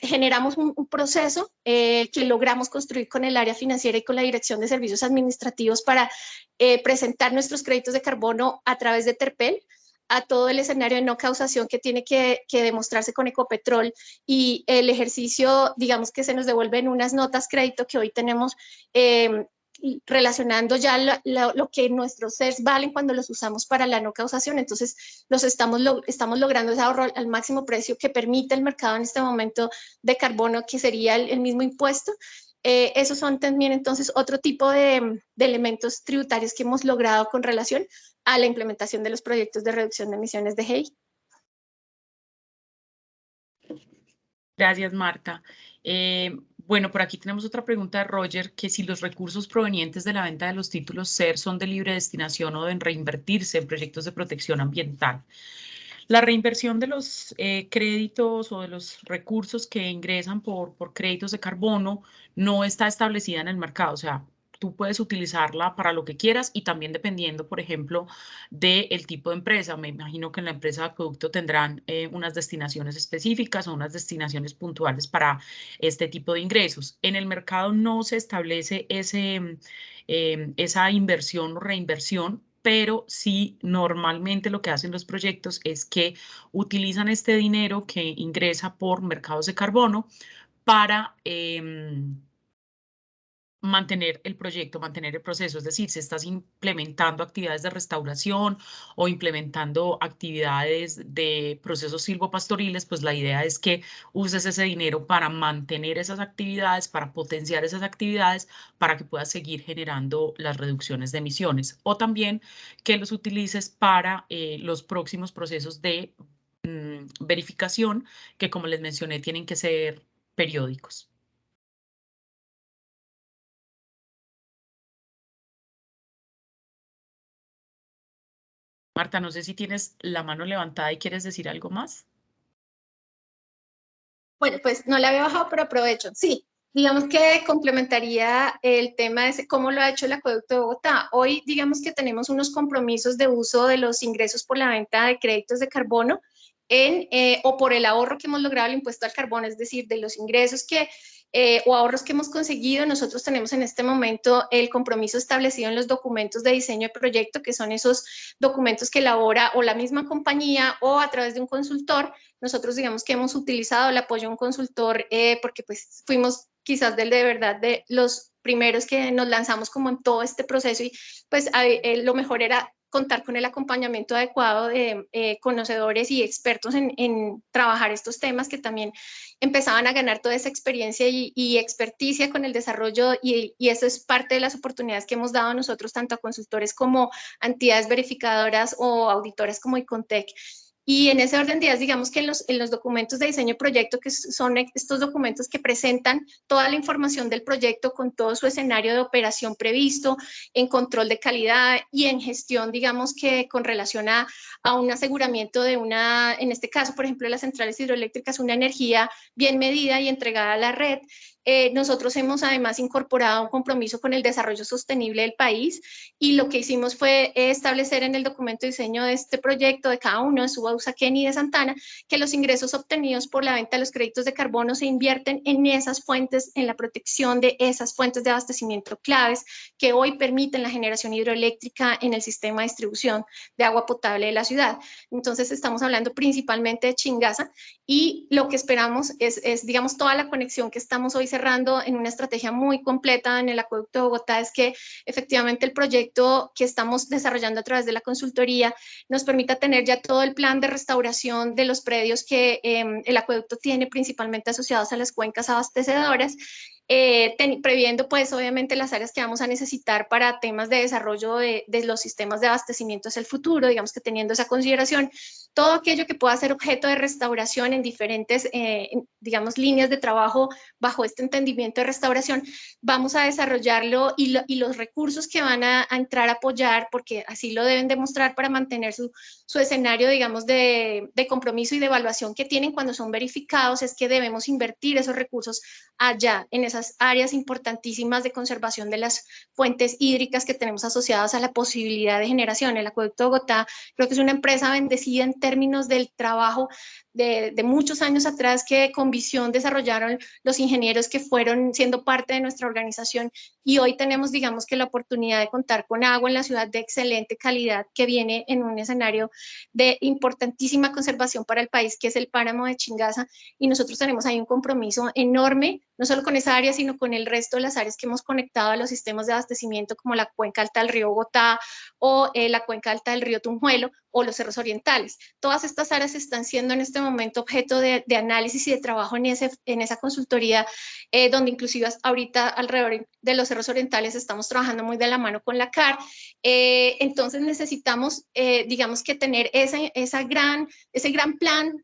generamos un proceso que logramos construir con el área financiera y con la Dirección de Servicios Administrativos para presentar nuestros créditos de carbono a través de Terpel. a todo el escenario de no causación que tiene que demostrarse con Ecopetrol y el ejercicio, digamos que se nos devuelven unas notas crédito que hoy tenemos relacionando ya lo que nuestros CERs valen cuando los usamos para la no causación. Entonces, estamos logrando ese ahorro al máximo precio que permite el mercado en este momento de carbono, que sería el mismo impuesto. Esos son también entonces otro tipo de elementos tributarios que hemos logrado con relación a la implementación de los proyectos de reducción de emisiones de GEI. Gracias, Marta. Bueno, por aquí tenemos otra pregunta de Roger, que si los recursos provenientes de la venta de los títulos CER son de libre destinación o deben reinvertirse en proyectos de protección ambiental. La reinversión de los créditos o de los recursos que ingresan por créditos de carbono no está establecida en el mercado. O sea, tú puedes utilizarla para lo que quieras y también dependiendo, por ejemplo, del tipo de empresa. Me imagino que en la empresa de acueducto tendrán unas destinaciones específicas o unas destinaciones puntuales para este tipo de ingresos. En el mercado no se establece esa inversión o reinversión, pero sí normalmente lo que hacen los proyectos es que utilizan este dinero que ingresa por mercados de carbono para mantener el proyecto, mantener el proceso. Es decir, si estás implementando actividades de restauración o implementando actividades de procesos silvopastoriles, pues la idea es que uses ese dinero para mantener esas actividades, para potenciar esas actividades, para que puedas seguir generando las reducciones de emisiones. O también que los utilices para los próximos procesos de verificación, que como les mencioné, tienen que ser periódicos. Marta, no sé si tienes la mano levantada y quieres decir algo más. Bueno, pues no la había bajado, pero aprovecho. Sí, digamos que complementaría el tema de cómo lo ha hecho el Acueducto de Bogotá. Hoy, digamos que tenemos unos compromisos de uso de los ingresos por la venta de créditos de carbono o por el ahorro que hemos logrado el impuesto al carbono, es decir, de los ingresos o ahorros que hemos conseguido. Nosotros tenemos en este momento el compromiso establecido en los documentos de diseño de proyecto, que son esos documentos que elabora o la misma compañía o a través de un consultor. Nosotros digamos que hemos utilizado el apoyo de un consultor porque pues fuimos quizás de verdad de los primeros que nos lanzamos como en todo este proceso y pues lo mejor era contar con el acompañamiento adecuado de conocedores y expertos en trabajar estos temas que también empezaban a ganar toda esa experiencia y experticia con el desarrollo y eso es parte de las oportunidades que hemos dado nosotros tanto a consultores como a entidades verificadoras o auditoras como Icontec. Y en ese orden de ideas, digamos que en los documentos de diseño de proyecto, que son estos documentos que presentan toda la información del proyecto con todo su escenario de operación previsto, en control de calidad y en gestión, digamos que con relación a un aseguramiento de en este caso, por ejemplo, de las centrales hidroeléctricas, una energía bien medida y entregada a la red. Nosotros hemos además incorporado un compromiso con el desarrollo sostenible del país y lo que hicimos fue establecer en el documento de diseño de este proyecto de cada uno, de Suba, Usaquén y de Santana, que los ingresos obtenidos por la venta de los créditos de carbono se invierten en esas fuentes, en la protección de esas fuentes de abastecimiento claves que hoy permiten la generación hidroeléctrica en el sistema de distribución de agua potable de la ciudad. Entonces estamos hablando principalmente de Chingaza y lo que esperamos es digamos, toda la conexión que estamos hoy cerrando en una estrategia muy completa en el Acueducto de Bogotá es que efectivamente el proyecto que estamos desarrollando a través de la consultoría nos permita tener ya todo el plan de restauración de los predios que el acueducto tiene, principalmente asociados a las cuencas abastecedoras, previendo pues obviamente las áreas que vamos a necesitar para temas de desarrollo de los sistemas de abastecimiento hacia el futuro, digamos que teniendo esa consideración, todo aquello que pueda ser objeto de restauración en diferentes, digamos, líneas de trabajo bajo este entendimiento de restauración, vamos a desarrollarlo y los recursos que van a entrar a apoyar, porque así lo deben demostrar para mantener su escenario, digamos, de compromiso y de evaluación que tienen cuando son verificados, es que debemos invertir esos recursos allá, en esas áreas importantísimas de conservación de las fuentes hídricas que tenemos asociadas a la posibilidad de generación. El Acueducto de Bogotá creo que es una empresa bendecida en términos del trabajo de muchos años atrás que con visión desarrollaron los ingenieros que fueron siendo parte de nuestra organización, y hoy tenemos, digamos, que la oportunidad de contar con agua en la ciudad de excelente calidad que viene en un escenario de importantísima conservación para el país, que es el páramo de Chingaza, y nosotros tenemos ahí un compromiso enorme, no solo con esa área, sino con el resto de las áreas que hemos conectado a los sistemas de abastecimiento, como la cuenca alta del río Bogotá o la cuenca alta del río Tunjuelo o los cerros orientales. Todas estas áreas están siendo en este momento objeto de análisis y de trabajo en esa consultoría, donde inclusive ahorita alrededor de los cerros orientales estamos trabajando muy de la mano con la CAR. Entonces necesitamos, digamos, que tener ese gran plan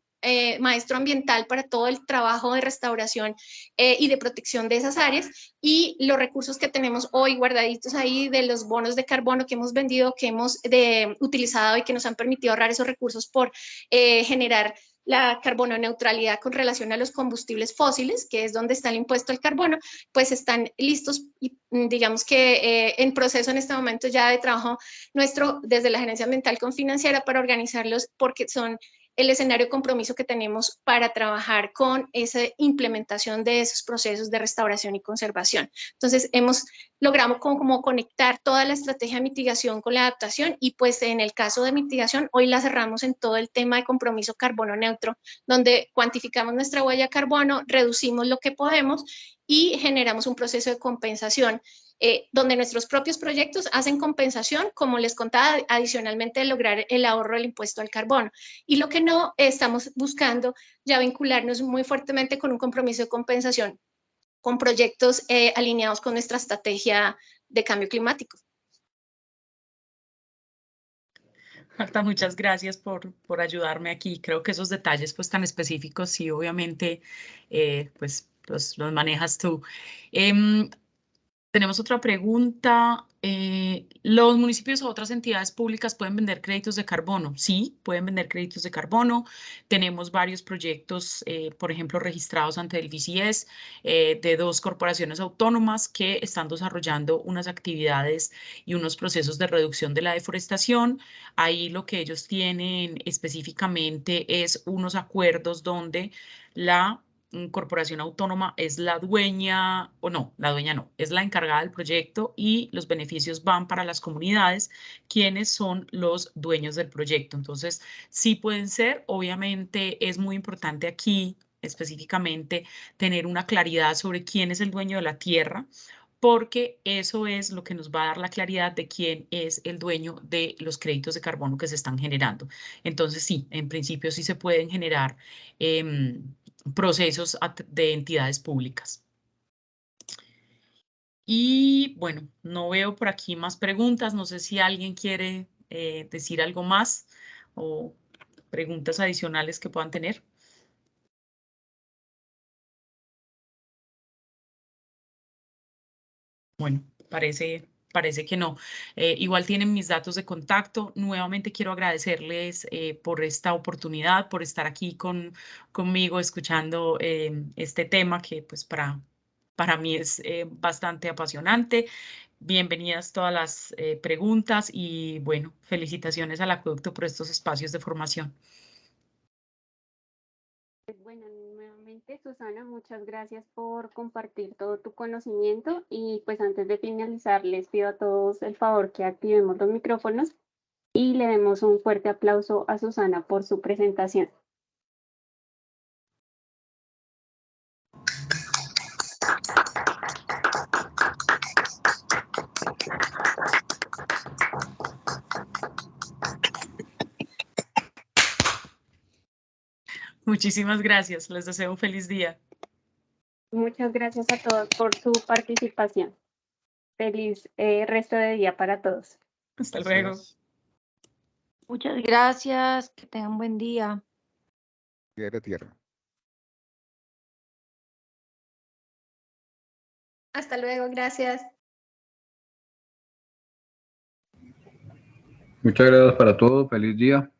maestro ambiental para todo el trabajo de restauración y de protección de esas áreas, y los recursos que tenemos hoy guardaditos ahí de los bonos de carbono que hemos vendido, que hemos utilizado y que nos han permitido ahorrar esos recursos por generar la carbono neutralidad con relación a los combustibles fósiles, que es donde está el impuesto al carbono, pues están listos y digamos que en proceso en este momento ya de trabajo nuestro desde la gerencia ambiental con financiera para organizarlos, porque son el escenario de compromiso que tenemos para trabajar con esa implementación de esos procesos de restauración y conservación. Entonces, logramos como conectar toda la estrategia de mitigación con la adaptación, y pues en el caso de mitigación, hoy la cerramos en todo el tema de compromiso carbono neutro, donde cuantificamos nuestra huella de carbono, reducimos lo que podemos y generamos un proceso de compensación, donde nuestros propios proyectos hacen compensación, como les contaba, adicionalmente de lograr el ahorro del impuesto al carbono. Y lo que no estamos buscando ya vincularnos muy fuertemente con un compromiso de compensación, con proyectos alineados con nuestra estrategia de cambio climático. Marta, muchas gracias por ayudarme aquí. Creo que esos detalles pues tan específicos sí, obviamente, pues los manejas tú. Tenemos otra pregunta. ¿Los municipios o otras entidades públicas pueden vender créditos de carbono? Sí, pueden vender créditos de carbono. Tenemos varios proyectos, por ejemplo, registrados ante el BCS, de 2 corporaciones autónomas que están desarrollando unas actividades y unos procesos de reducción de la deforestación. Ahí lo que ellos tienen específicamente es unos acuerdos donde la corporación autónoma es la dueña, o no, la dueña no, es la encargada del proyecto, y los beneficios van para las comunidades, quienes son los dueños del proyecto. Entonces, sí pueden ser. Obviamente es muy importante aquí específicamente tener una claridad sobre quién es el dueño de la tierra, porque eso es lo que nos va a dar la claridad de quién es el dueño de los créditos de carbono que se están generando. Entonces, sí, en principio sí se pueden generar procesos de entidades públicas. Y bueno, no veo por aquí más preguntas. No sé si alguien quiere decir algo más o preguntas adicionales que puedan tener. Bueno, parece que no. Igual tienen mis datos de contacto. Nuevamente quiero agradecerles por esta oportunidad, por estar aquí conmigo escuchando este tema que pues para mí es bastante apasionante. Bienvenidas todas las preguntas y bueno, felicitaciones al Acueducto por estos espacios de formación. Bueno, nuevamente, Susana, muchas gracias por compartir todo tu conocimiento, y pues antes de finalizar les pido a todos el favor que activemos los micrófonos y le demos un fuerte aplauso a Susana por su presentación. Muchísimas gracias. Les deseo un feliz día. Muchas gracias a todos por su participación. Feliz resto de día para todos. Hasta luego. Muchas gracias, que tengan buen día. Día de tierra. Hasta luego, gracias. Muchas gracias para todos, feliz día.